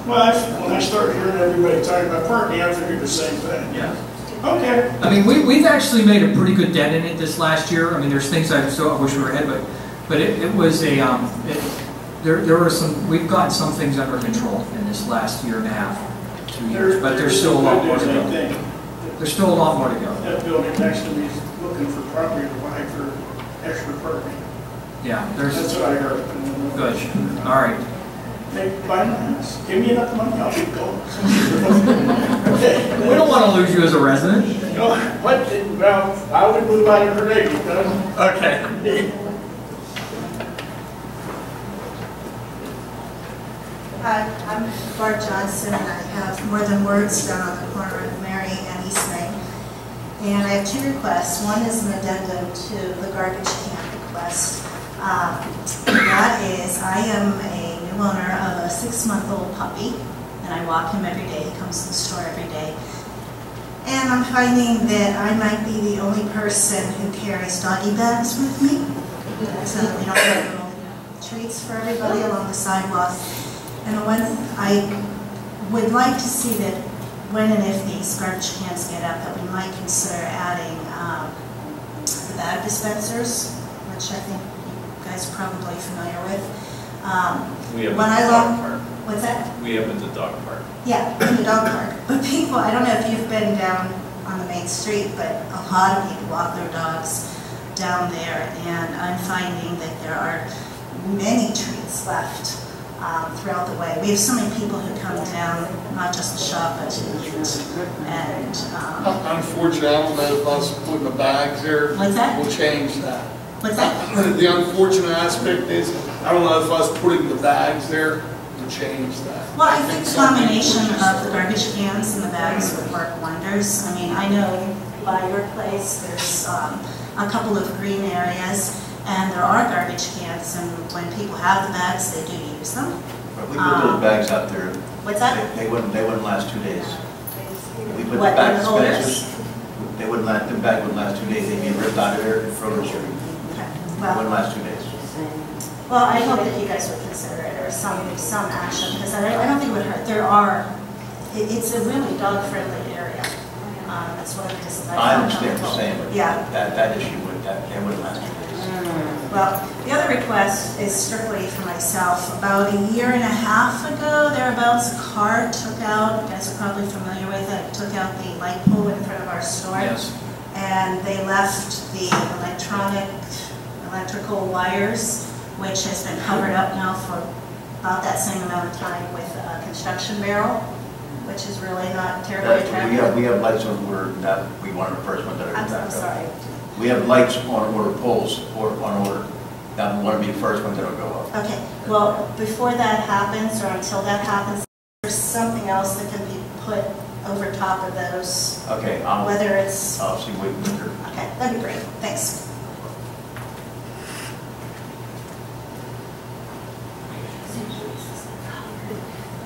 Well, when I started hearing everybody talking about parking, I figured the same thing. Yeah. Okay. I mean, we've actually made a pretty good dent in it this last year. I mean, there's things I wish we were ahead, but it was a, there were some, we've gotten some things under control in this last year and a half, 2 years, but there's still a lot more to go. There's still a lot more to go. That building next to me is looking for property to buy for extra parking. Yeah, that's what I heard. Good. All right. Hey, buy my house. Give me enough money, I'll be going. Okay. We don't want to lose you as a resident. No, what? Well, I would move out of Carnegie. Okay. Hi, I'm Bart Johnson, and I have More Than Words down on the corner of Mary and East Main. And I have two requests. One is an addendum to the garbage can request. That is, I am a new owner of a 6-month-old puppy, and I walk him every day. He comes to the store every day. And I'm finding that I might be the only person who carries doggy bags with me. So we don't have little treats for everybody along the sidewalk. And when I would like to see that when and if these garbage cans get up, that we might consider adding the bag dispensers, which I think you guys are probably familiar with. We have when the dog park. What's that? We have at the dog park. Yeah, in the dog park. But people, I don't know if you've been down on the main street, but a lot of people walk their dogs down there, and I'm finding that there are many treats left throughout the way. We have so many people who come down, not just to shop, but to eat. And unfortunately, I don't know if us putting the bags there What's that? will change that. What's that? The unfortunate aspect is, I don't know if us putting the bags there will change that. Well, I think the combination of the garbage cans and the bags would work wonders. I mean, I know by your place, there's a couple of green areas, and there are garbage cans, and when people have the bags, they do use them. But we put those bags out there. What's that? They wouldn't last 2 days. We put What, the bag in the holders? dispensers. They wouldn't last. The bag wouldn't last 2 days. They'd be ripped out of there and thrown in the street. Okay. It Well, wouldn't last 2 days. well, I hope that you guys would consider it, or some action, because I don't think it would hurt. There are, it's a really dog-friendly area. That's what I'm just. I understand what you're saying, but Yeah. that issue they wouldn't last 2 days. Well, the other request is strictly for myself. About a year and a half ago, thereabouts, a car took out, you guys are probably familiar with it, took out the light pole in front of our store. Yes. And they left the electrical wires, which has been covered up now for about that same amount of time with a construction barrel, which is really not terribly attractive. We have lights on order that we wanted the first one that are I'm back up. sorry. We have lights on order, poles on order. That we want to be the first ones that'll go up. Okay, well, before that happens, or until that happens, there's something else that can be put over top of those. Okay, whether it's. I'll see what we can do. Okay, that'd be great. Thanks.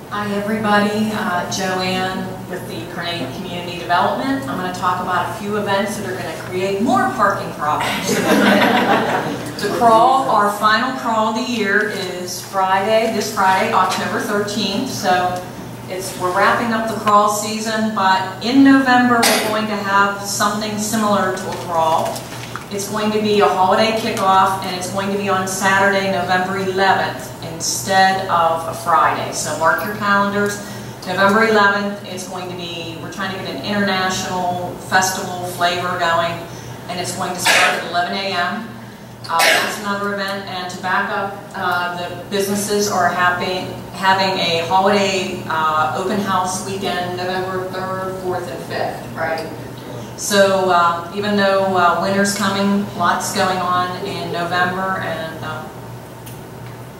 Hi everybody, Joanne with the Carnegie Community Development. I'm going to talk about a few events that are going to create more parking problems. The crawl, our final crawl of the year is this Friday, October 13th. So we're wrapping up the crawl season, but in November we're going to have something similar to a crawl. It's going to be a holiday kickoff, and it's going to be on Saturday, November 11th, instead of a Friday. So mark your calendars. November 11th, it's going to be, we're trying to get an international festival flavor going, and it's going to start at 11 a.m. That's another event, and to back up, the businesses are having a holiday open house weekend, November 3rd, 4th, and 5th, right? So even though winter's coming, lots going on in November, and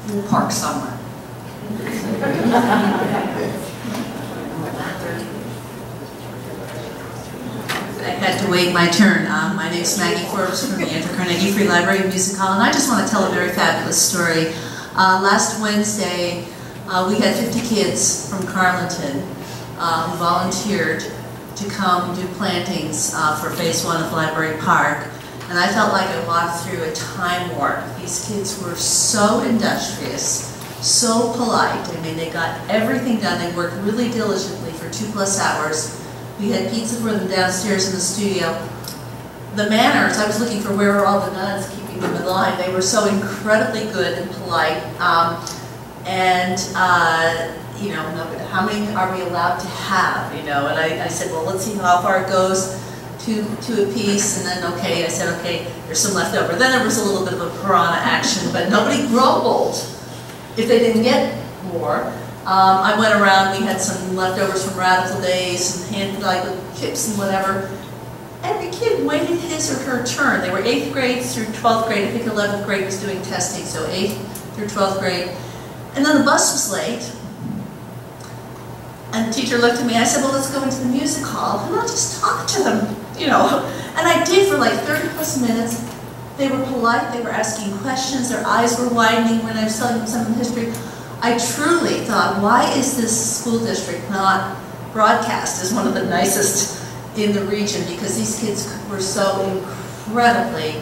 we'll park somewhere. I had to wait my turn. My name is Maggie Forbes from the Carnegie Free Library and Music Hall, and I just want to tell a very fabulous story. Last Wednesday, we had 50 kids from Carleton who volunteered to come do plantings for Phase 1 of Library Park, and I felt like I walked through a time warp. These kids were so industrious, so polite. I mean, they got everything done. They worked really diligently for 2+ hours. We had pizza for them downstairs in the studio. The manners, I was looking for where were all the nuns keeping them in line. They were so incredibly good and polite. You know, how many are we allowed to have, you know? And I said, well, let's see how far it goes to a piece. And then, okay, I said, okay, there's some left over. Then there was a little bit of a piranha action, but nobody grumbled if they didn't get more. I went around, we had some leftovers from Radical Days and handed chips and whatever. Every kid waited his or her turn. They were 8th grade through 12th grade. I think 11th grade was doing testing, so 8th through 12th grade. And then the bus was late. And the teacher looked at me, I said, well, let's go into the music hall and I'll just talk to them, you know. And I did for like 30+ minutes. They were polite, they were asking questions, their eyes were widening when I was telling them some of the history. I truly thought, why is this school district not broadcast as one of the nicest in the region? Because these kids were so incredibly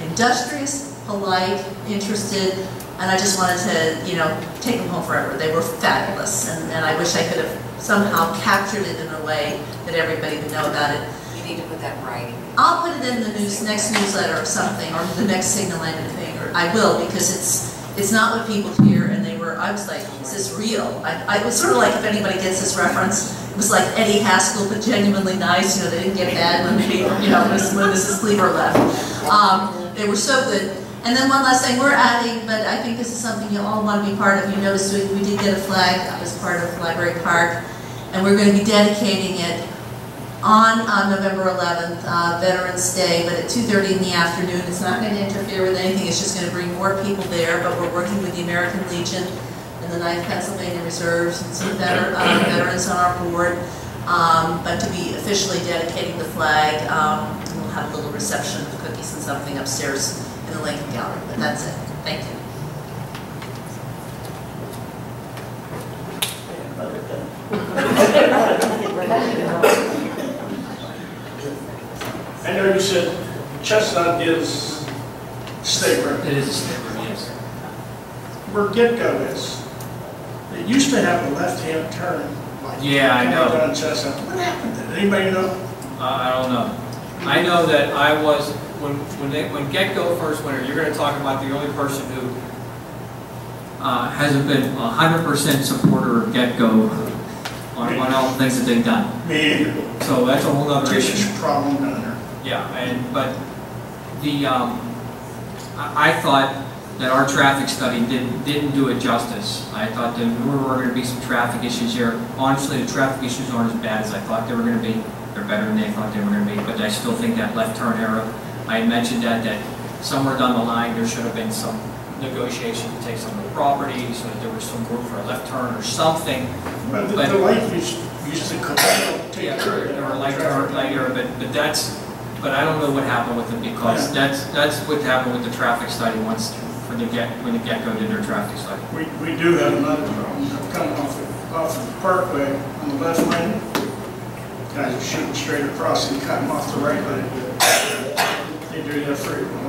industrious, polite, interested, and I just wanted to, you know, take them home forever. They were fabulous, and I wish I could have somehow captured it in a way that everybody would know about it. You need to put that in writing. I'll put it in the next newsletter or something, or the next signal I thing, or I will, because it's not what people hear, and I was like, is this real? I was sort of like, if anybody gets this reference, it was like Eddie Haskell, but genuinely nice. You know, they didn't get mad when Mrs. Cleaver left. They were so good. And then one last thing, we're adding, but I think this is something you all want to be part of. You noticed we did get a flag as part of Library Park, and we're going to be dedicating it on November 11th, Veterans Day, but at 2:30 in the afternoon. It's not going to interfere with anything. It's just going to bring more people there, but we're working with the American Legion and the 9th Pennsylvania Reserves and some veterans on our board. But to be officially dedicating the flag, we'll have a little reception of cookies and something upstairs in the Lincoln Gallery, but that's it. Thank you. I know you said Chestnut is state road. It is a state road, yes. Where Get-Go is, it used to have a left-hand turn. Yeah, I know. Down Chestnut. What happened to it? Anybody know? I don't know. I know that I was, when Get-Go first went here, you're going to talk about the only person who hasn't been 100% supporter of Get-Go on all the things that they've done. Me either. So that's a whole other issue. It's a problem down there. Yeah, but the I thought that our traffic study didn't do it justice. I thought that there were going to be some traffic issues here. Honestly, the traffic issues aren't as bad as I thought they were going to be. They're better than they thought they were going to be, but I still think that left turn arrow, I mentioned that somewhere down the line there should have been some negotiation to take some of the property so that there was some room for a left turn or something. But the light used to come out. Yeah, or a light turn later, but I don't know what happened with it, because that's what happened with the traffic study once when the Get-Go did their traffic study. We do have another problem coming off of the Parkway on the left lane. Guys are shooting straight across and cutting off the right lane. They do that frequently.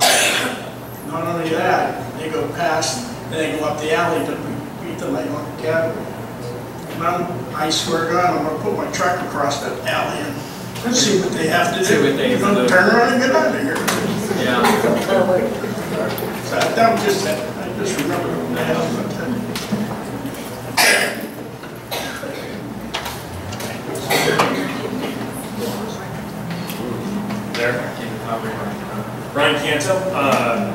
Not only that, they go past, then they go up the alley to beat the light on the cab. And I swear to God, I'm going to put my truck across that alley and see what they have to do. See what they have to do. Turn around and get out of here. Yeah. So that was just, I just remember when that happened. Ryan Canto.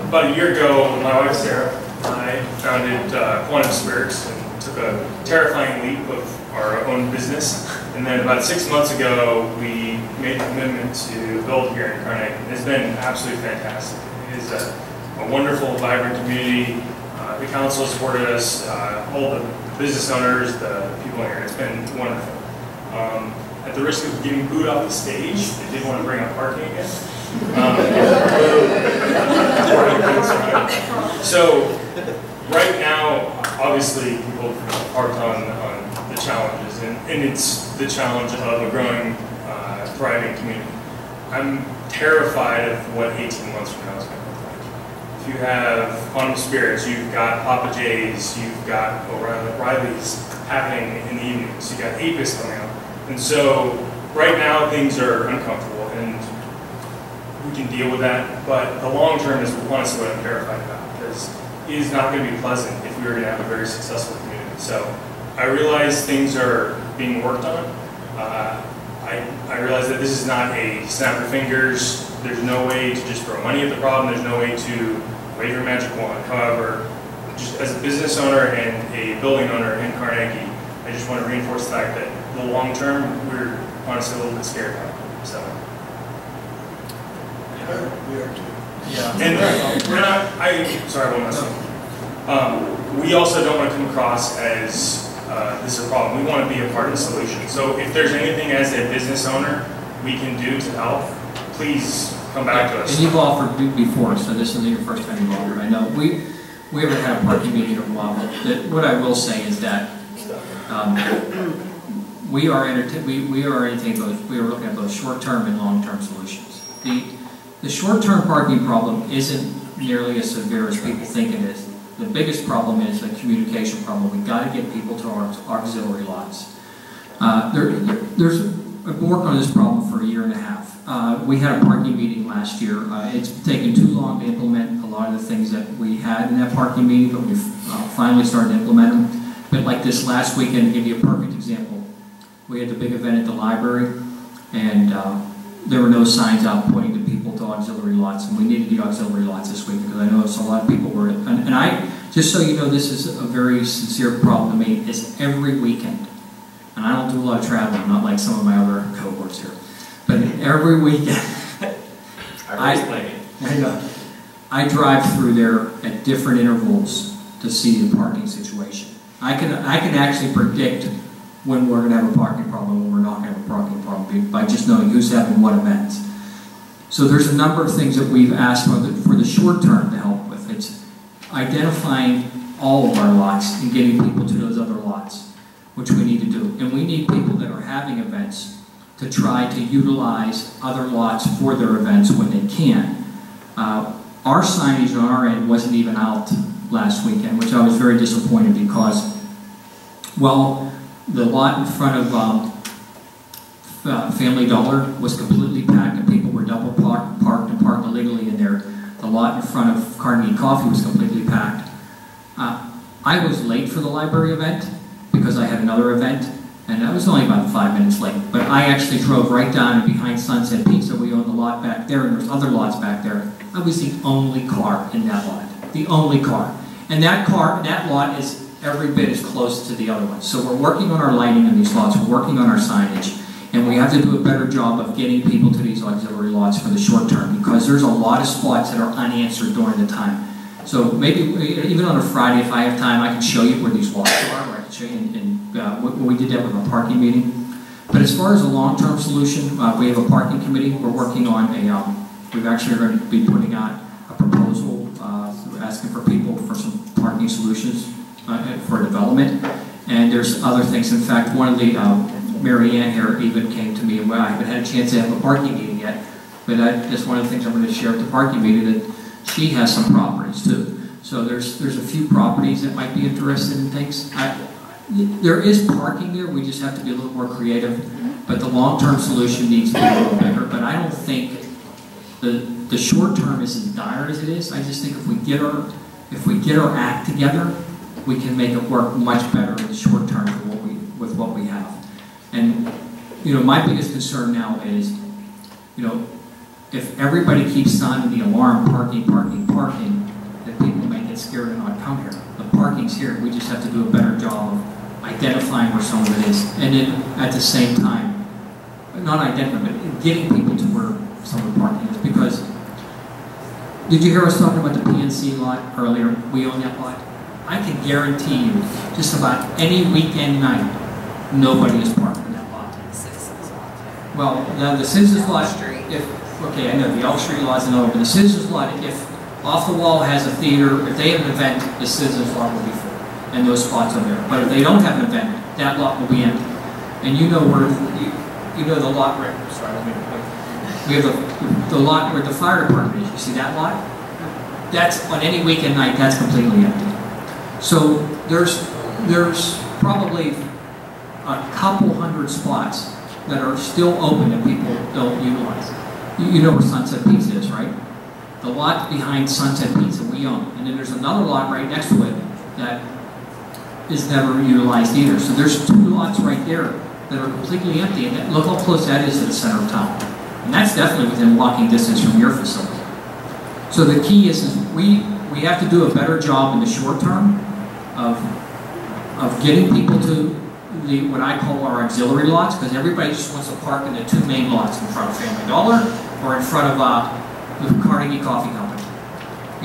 About a year ago, my wife Sarah and I founded Quantum Spirits and took a terrifying leap of our own business. And then about 6 months ago, we made a commitment to build here in Carnegie. It's been absolutely fantastic. It is a wonderful, vibrant community. The council has supported us, all the business owners, the people here. It's been wonderful. At the risk of getting booed off the stage, they did want to bring up parking again. So right now, obviously, people harp on the challenges, and it's the challenge of a growing, thriving community. I'm terrified of what 18 months from now is going to look like. If you have Quantum Spirits, you've got Papa J's, you've got O'Reilly's happening in the evenings, you've got Apis coming up. And so right now things are uncomfortable and we can deal with that, but the long term is honestly what I'm terrified about, because it is not going to be pleasant if we were going to have a very successful community. So I realize things are being worked on. I realize that this is not a snap your fingers. There's no way to just throw money at the problem. There's no way to wave your magic wand. However, just as a business owner and a building owner in Carnegie, I just want to reinforce the fact that the long term, we're honestly a little bit scared about it. So. Yeah. And we're not, sorry, one last thing. We also don't want to come across as this is a problem. We want to be a part of the solution. So if there's anything as a business owner we can do to help, please come back to us. And you've offered before, so this isn't your first time you've offered. I know we haven't had a parking meeting in a while, but what I will say is that we are looking at both short-term and long-term solutions. The short-term parking problem isn't nearly as severe as people think it is. The biggest problem is a communication problem. We've got to get people to our auxiliary lots. I've been working on this problem for a year and a half. We had a parking meeting last year. It's taken too long to implement a lot of the things that we had in that parking meeting, but we've finally started to implement them. But like this last weekend, to give you a perfect example, we had the big event at the library, and there were no signs out pointing to people to auxiliary lots, and we needed the auxiliary lots this week because I noticed a lot of people were, and I, just so you know, this is a very sincere problem to me, is every weekend, and I don't do a lot of traveling, not like some of my other cohorts here, but every weekend, I drive through there at different intervals to see the parking situation. I can actually predict when we're going to have a parking problem, when we're not going to have a parking problem, by just knowing who's having what events. So there's a number of things that we've asked for the short term to help with. It's identifying all of our lots and getting people to those other lots, which we need to do. And we need people that are having events to try to utilize other lots for their events when they can. Our signage on our end wasn't even out last weekend, which I was very disappointed because, well, the lot in front of Family Dollar was completely packed and people were double parked and parked illegally in there. The lot in front of Carnegie Coffee was completely packed. I was late for the library event because I had another event, and I was only about 5 minutes late. But I actually drove right down and behind Sunset Pizza. We own the lot back there, and there's other lots back there. I was the only car in that lot. The only car. And that lot is every bit as close to the other one. So we're working on our lighting in these lots, we're working on our signage, and we have to do a better job of getting people to these auxiliary lots for the short term because there's a lot of spots that are unanswered during the time. So maybe even on a Friday, if I have time, I can show you where these lots are, or I can show you, and we did that with a parking meeting. But as far as a long-term solution, we have a parking committee. We're working on we've actually going to be putting out a proposal asking for people for some parking solutions for development, and there's other things. In fact, one of the Mary Ann here even came to me, and I haven't had a chance to have a parking meeting yet, but that's one of the things I'm going to share at the parking meeting, that she has some properties too. So there's a few properties that might be interested in things. There is parking there, we just have to be a little more creative, but the long-term solution needs to be a little bigger. But I don't think the short term is as dire as it is. I just think if we get our act together, we can make it work much better in the short term with what we have. And my biggest concern now is, if everybody keeps sounding the alarm, parking, then people may get scared and not come here. The parking's here. We just have to do a better job of identifying where some of it is. And then at the same time, not identifying, but getting people to where some of the parking is. Because, did you hear us talking about the PNC lot earlier? We own that lot. I can guarantee you, just about any weekend night, nobody is parked in that lot. Well, now the Citizens lot, okay, I know the Elk Street lot isn't over, but the Citizens lot, if Off the Wall has a theater, if they have an event, the Citizens lot will be full, and those spots are there. But if they don't have an event, that lot will be empty. And you know where, you know the lot right, sorry, let me, we have the lot where the fire department is. You see that lot? That's, on any weekend night, that's completely empty. So there's probably a couple hundred spots that are still open that people don't utilize. You know where Sunset Pizza is, right? The lot behind Sunset Pizza we own. And then there's another lot right next to it that is never utilized either. So there's 2 lots right there that are completely empty. And look how close that is to the center of town. And that's definitely within walking distance from your facility. So the key is we have to do a better job in the short term of getting people to what I call our auxiliary lots, because everybody just wants to park in the 2 main lots in front of Family Dollar or in front of the Carnegie Coffee Company.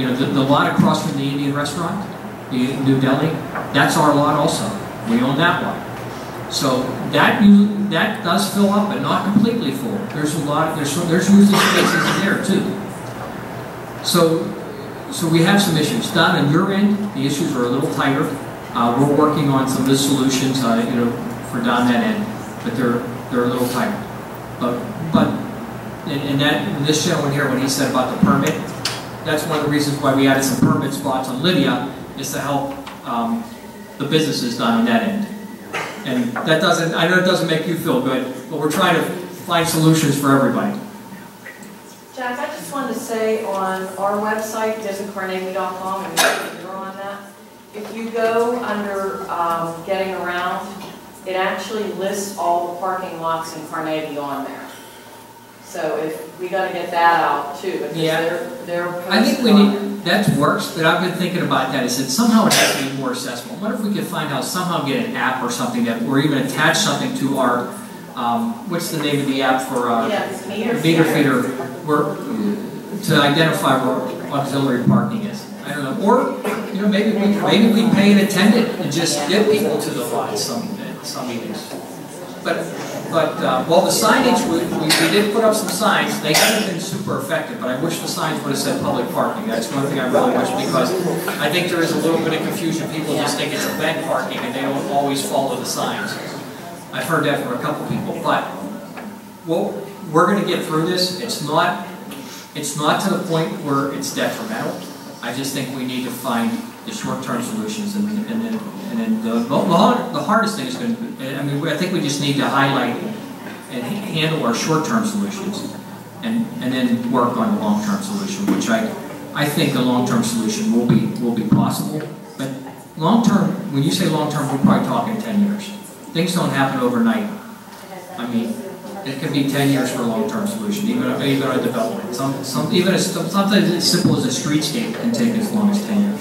You know, the lot across from the Indian restaurant, the New Delhi, that's our lot also. We own that lot. So that does fill up, but not completely full. There's a lot. There's usually spaces in there too. So we have some issues. Don, on your end, the issues are a little tighter. We're working on some of the solutions, you know, for Don that end, but they're a little tighter. And this gentleman here, when he said about the permit, that's one of the reasons why we added some permit spots on Lydia, is to help the businesses done on that end. And that doesn't, I know it doesn't make you feel good, but we're trying to find solutions for everybody. Jack, I just wanted to say on our website, visitcarnegie.com, and you're on that. If you go under Getting Around, it actually lists all the parking lots in Carnegie on there. So if we got to get that out too, because they're I think we need, that works, but I've been thinking about that. I said somehow it has to be more accessible. What if we could find out, somehow get an app or something that, or even attach something to our, what's the name of the app for meter feeder, where, to identify where auxiliary parking is. I don't know, or you know, maybe we pay an attendant and just get people to the lots some evenings. But well, the signage, we did put up some signs. They haven't been super effective, but I wish the signs would have said public parking. That's one thing I really wish, because I think there is a little bit of confusion. People just think it's event parking and they don't always follow the signs. I've heard that from a couple people, but well, we're going to get through this. It's not to the point where it's detrimental. I just think we need to find the short-term solutions, and then the hardest thing is going to be, I mean, I think we just need to highlight and handle our short-term solutions, and then work on the long-term solution, which I think the long-term solution will be possible. But long-term, when you say long-term, we're probably talking 10 years. Things don't happen overnight. I mean, it could be 10 years for a long-term solution, even a development. Something as simple as a streetscape can take as long as 10 years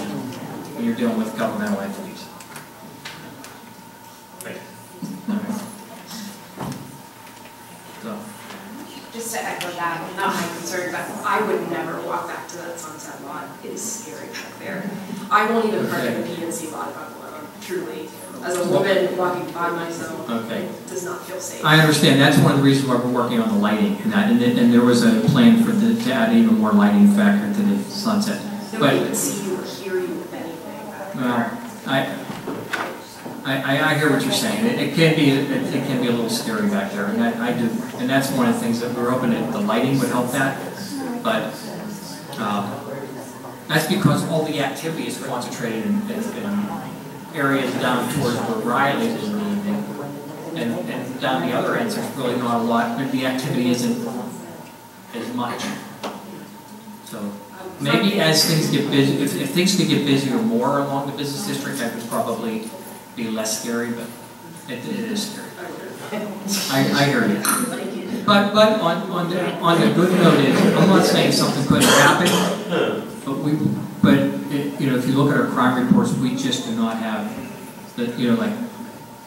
when you're dealing with governmental entities. So. Just to echo that, not my concern, but I would never walk back to that Sunset lot. It is scary back there. I won't even park in the PNC lot if I'm alone, truly. As a woman walking by myself, it does not feel safe. I understand. That's one of the reasons why we're working on the lighting, and there was a plan to add even more lighting factor to the Sunset. Nobody would see you or hear you with anything. Well, I hear what you're saying. It can be a little scary back there, and I do, and that's one of the things that we're hoping that the lighting would help that, but that's because all the activity is concentrated in areas down towards where Riley's is in the evening, and down the other ends there's really not a lot, but the activity isn't as much. So maybe as things get busy, if things could get busier more along the business district, that would probably be less scary, but it is scary. I hear you. But on the good note is, I'm not saying something couldn't happen, but you know, if you look at our crime reports, we just do not have the, you know, like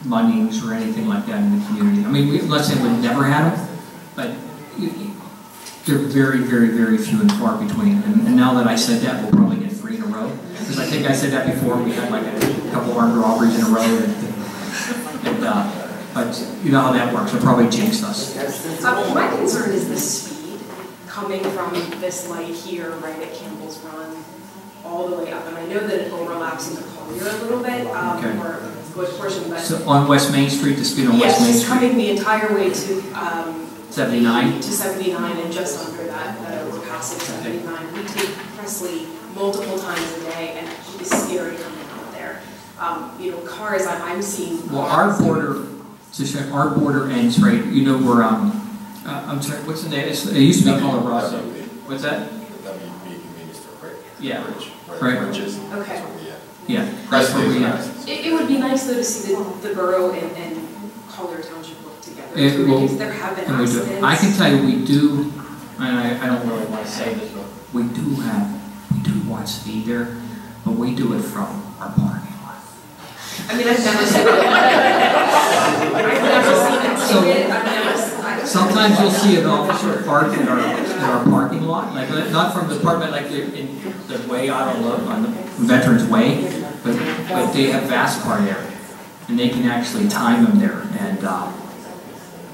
muggings or anything like that in the community. I mean, I'm not saying we've never had them, but they're very, very, very few and far between. And now that I said that, we'll probably get 3 in a row. Because I think I said that before, we had like a couple armed robberies in a row. But you know how that works, it probably jinxed us. My concern is the speed coming from this light here right at Campbell's Run all the way up. And I know that it overlaps into Collier a little bit, or which portion, but... So on West Main Street, the speed on West Main Street? Yes, just coming the entire way to... 79? To 79 and just under that, we're passing 79. We take Presley multiple times a day, and it is scary coming out there. You know, cars, I'm seeing... Well, our border ends right, you know, where, I'm sorry, what's the name? It used to be Colorado. What's that? Yeah, right. Okay. Yeah, that's where we are. It would be nice, though, to see the Borough and Collier Township work together, because there have been accidents. I can tell you, we do, and I don't really want to say this, but we do watch speed there, but we do it from our parking lot. I mean, I've never seen it. Sometimes you'll see an officer parked in our parking lot, like not from the department, like in the way out on the Veterans Way, but they have VASPAR there, and they can actually time them there, and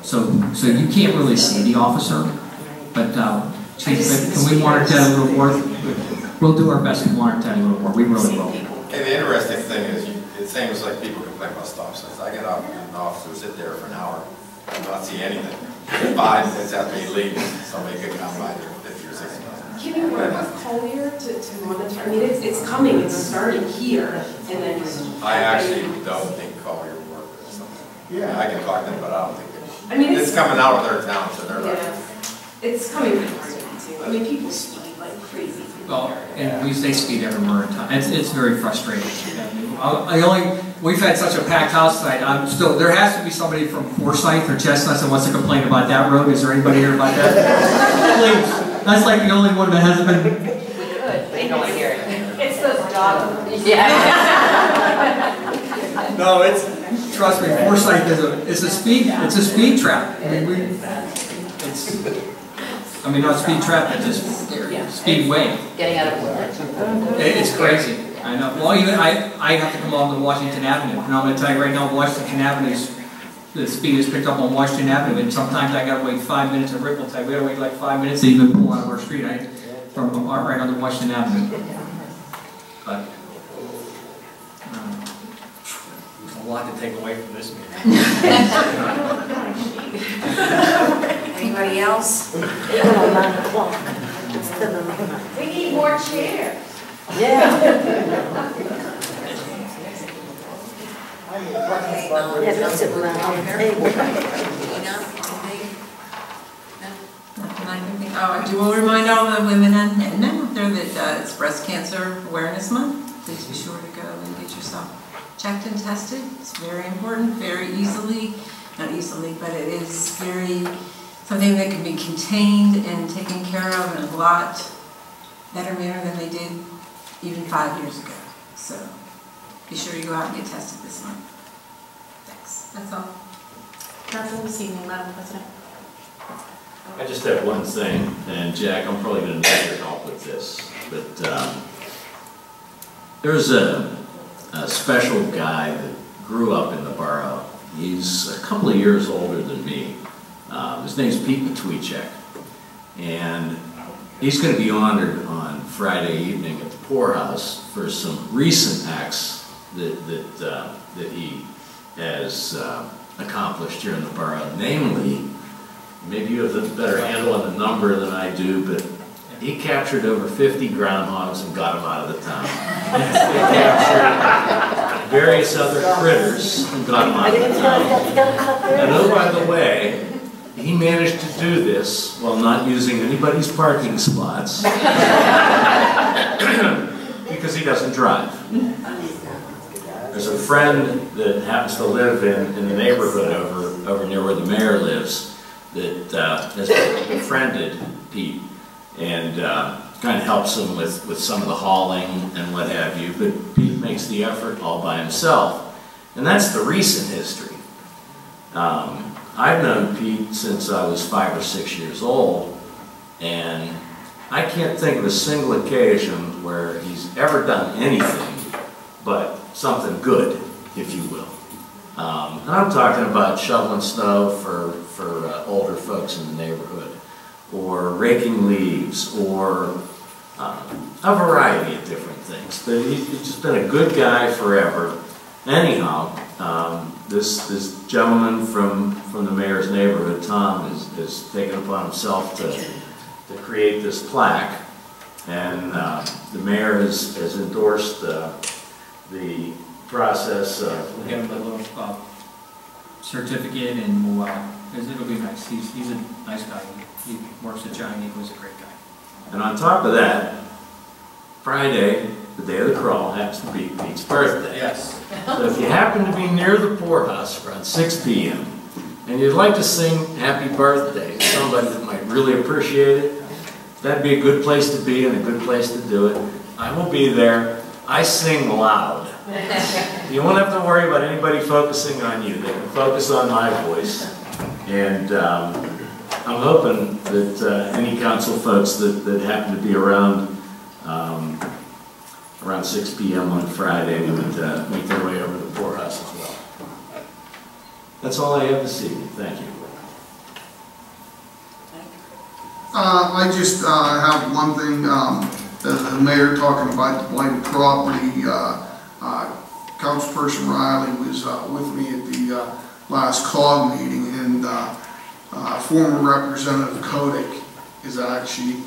so you can't really see the officer, but can we monitor that a little more? We'll do our best to monitor that a little more. We really will. And the interesting thing is, it seems like people complain about stop signs. I get out and an officer sit there for an hour and not see anything. 5 minutes after he leaves, somebody could come by there 50 or 60 minutes. Can you work with Collier to monitor? I mean, it's coming, it's starting here, and then just... I actually don't think Collier will work with something. Yeah. I can talk to them, but I don't think it. I mean, it's coming out of their town, so they're yeah. It's coming from Carnegie too. I mean, people speed like crazy. Well, and they speed everywhere in town. It's very frustrating. We've had such a packed house tonight. There has to be somebody from Forsyth or Chestnuts that wants to complain about that road. Is there anybody here about that? Please. That's like the only one that hasn't been. We could, they don't want to hear it. It's those dogs. Yeah. No, trust me, Forsyth is a speed trap. I mean, not speed trap, it's just speed way. Getting out of order. It's crazy. I know. Well, even I have to come along to Washington Avenue. And I'm going to tell you right now, Washington Avenue, the speed is picked up on Washington Avenue, and sometimes I got to wait 5 minutes. And Rick will tell you, we got to wait like 5 minutes to even pull out of our street, from right onto Washington Avenue. But there's a lot to take away from this meeting. Anybody else? We need more chairs. I do want to remind all the women and men out there that it's Breast Cancer Awareness Month. Please be sure to go and get yourself checked and tested. It's very important, very easily, not easily, but it is something that can be contained and taken care of in a lot better manner than they did even 5 years ago. So be sure you go out and get tested this month. Thanks. That's all. Nothing this evening, Madam President. I just have one thing, and Jack, I'm probably going to need your help with this, but there's a special guy that grew up in the borough. He's a couple of years older than me. His name's Pete Matwichek, and he's going to be honored on Friday evening at the Poorhouse for some recent acts that he has accomplished here in the borough. Namely, maybe you have a better handle on the number than I do, but he captured over 50 groundhogs and got them out of the town. He captured various other critters and got them out of the town. And oh, by the way, he managed to do this while not using anybody's parking spots because he doesn't drive. There's a friend that happens to live in the neighborhood over near where the mayor lives that has befriended Pete and kind of helps him with some of the hauling and what have you, but Pete makes the effort all by himself. And that's the recent history. I've known Pete since I was 5 or 6 years old, and I can't think of a single occasion where he's ever done anything but something good, if you will. And I'm talking about shoveling snow for older folks in the neighborhood, or raking leaves, or a variety of different things. But he's just been a good guy forever. Anyhow, this gentleman from the mayor's neighborhood, Tom, has taken upon himself to create this plaque, and the mayor has endorsed the process. We'll get him a little certificate, and it'll be nice. He's a nice guy. He works at Johnny. He was a great guy. And on top of that, Friday, the day of the crawl, happens to be Pete's birthday. Yes. So if you happen to be near the poorhouse around 6 p.m. and you'd like to sing happy birthday to somebody that might really appreciate it, that'd be a good place to be and a good place to do it. I will be there. I sing loud. You won't have to worry about anybody focusing on you. They can focus on my voice. And I'm hoping that any council folks that happen to be around 6 p.m. on Friday would make their way over to the poorhouse as well. That's all I have this evening. Thank you. I just have one thing. The mayor talking about the blighted property. Councilperson Riley was with me at the last COG meeting, and former Representative Kodak is actually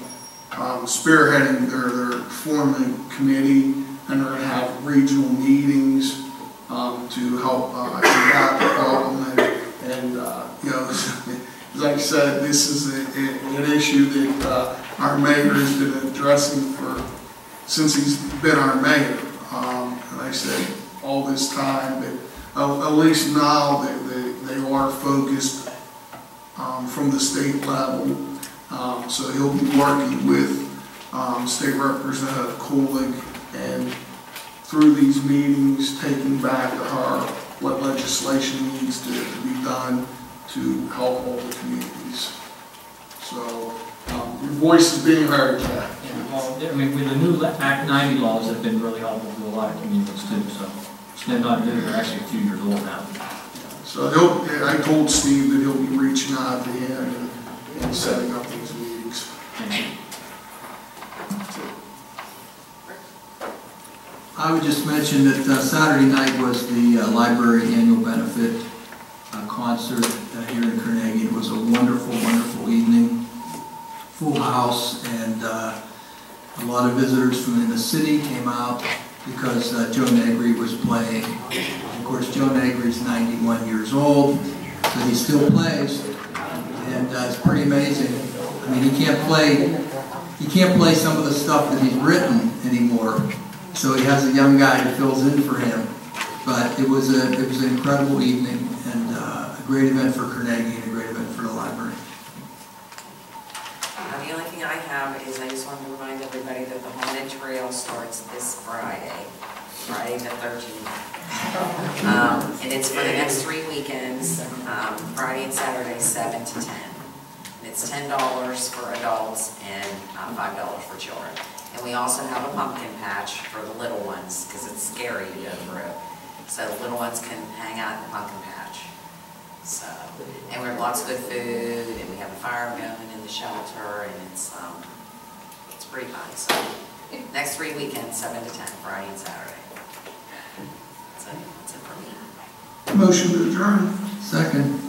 spearheading their forming committee, and they're going to have regional meetings to help combat the problem. And you know, as I said, this is an issue that our mayor has been addressing since he's been our mayor. And I said all this time, but at least now they are focused from the state level. So he'll be working with State Representative Colig, and through these meetings, taking back to her what legislation needs to be done to help all the communities. So your voice is being heard, Jack. Yeah, well, I mean, with the new Act 90 laws have been really helpful to a lot of communities too. So they're not new; they're actually a few years old now. So I told Steve that he'll be reaching out to him and setting up these meetings. Thank you. I would just mention that Saturday night was the library annual benefit concert here in Carnegie. It was a wonderful, wonderful evening, full house, and a lot of visitors from the city came out because Joe Negri was playing. Of course, Joe Negri's 91 years old, but he still plays, and it's pretty amazing. I mean, he can't play some of the stuff that he's written anymore. So he has a young guy who fills in for him. But it was an incredible evening, and a great event for Carnegie and a great event for the library. The only thing I have is I just wanted to remind everybody that the Haunted Trail starts this Friday the 13th. And it's for the next 3 weekends, Friday and Saturday, 7 to 10. And it's $10 for adults and $5 for children. And we also have a pumpkin patch for the little ones, because it's scary to go through. So the little ones can hang out in the pumpkin patch. So, and we have lots of good food, and we have a fire going in the shelter, and it's pretty fun. So next 3 weekends, 7 to 10, Friday and Saturday. That's it for me. Motion to adjourn. Second.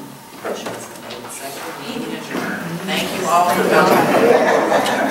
Motion is made, second, meeting adjourned. Thank you all for coming.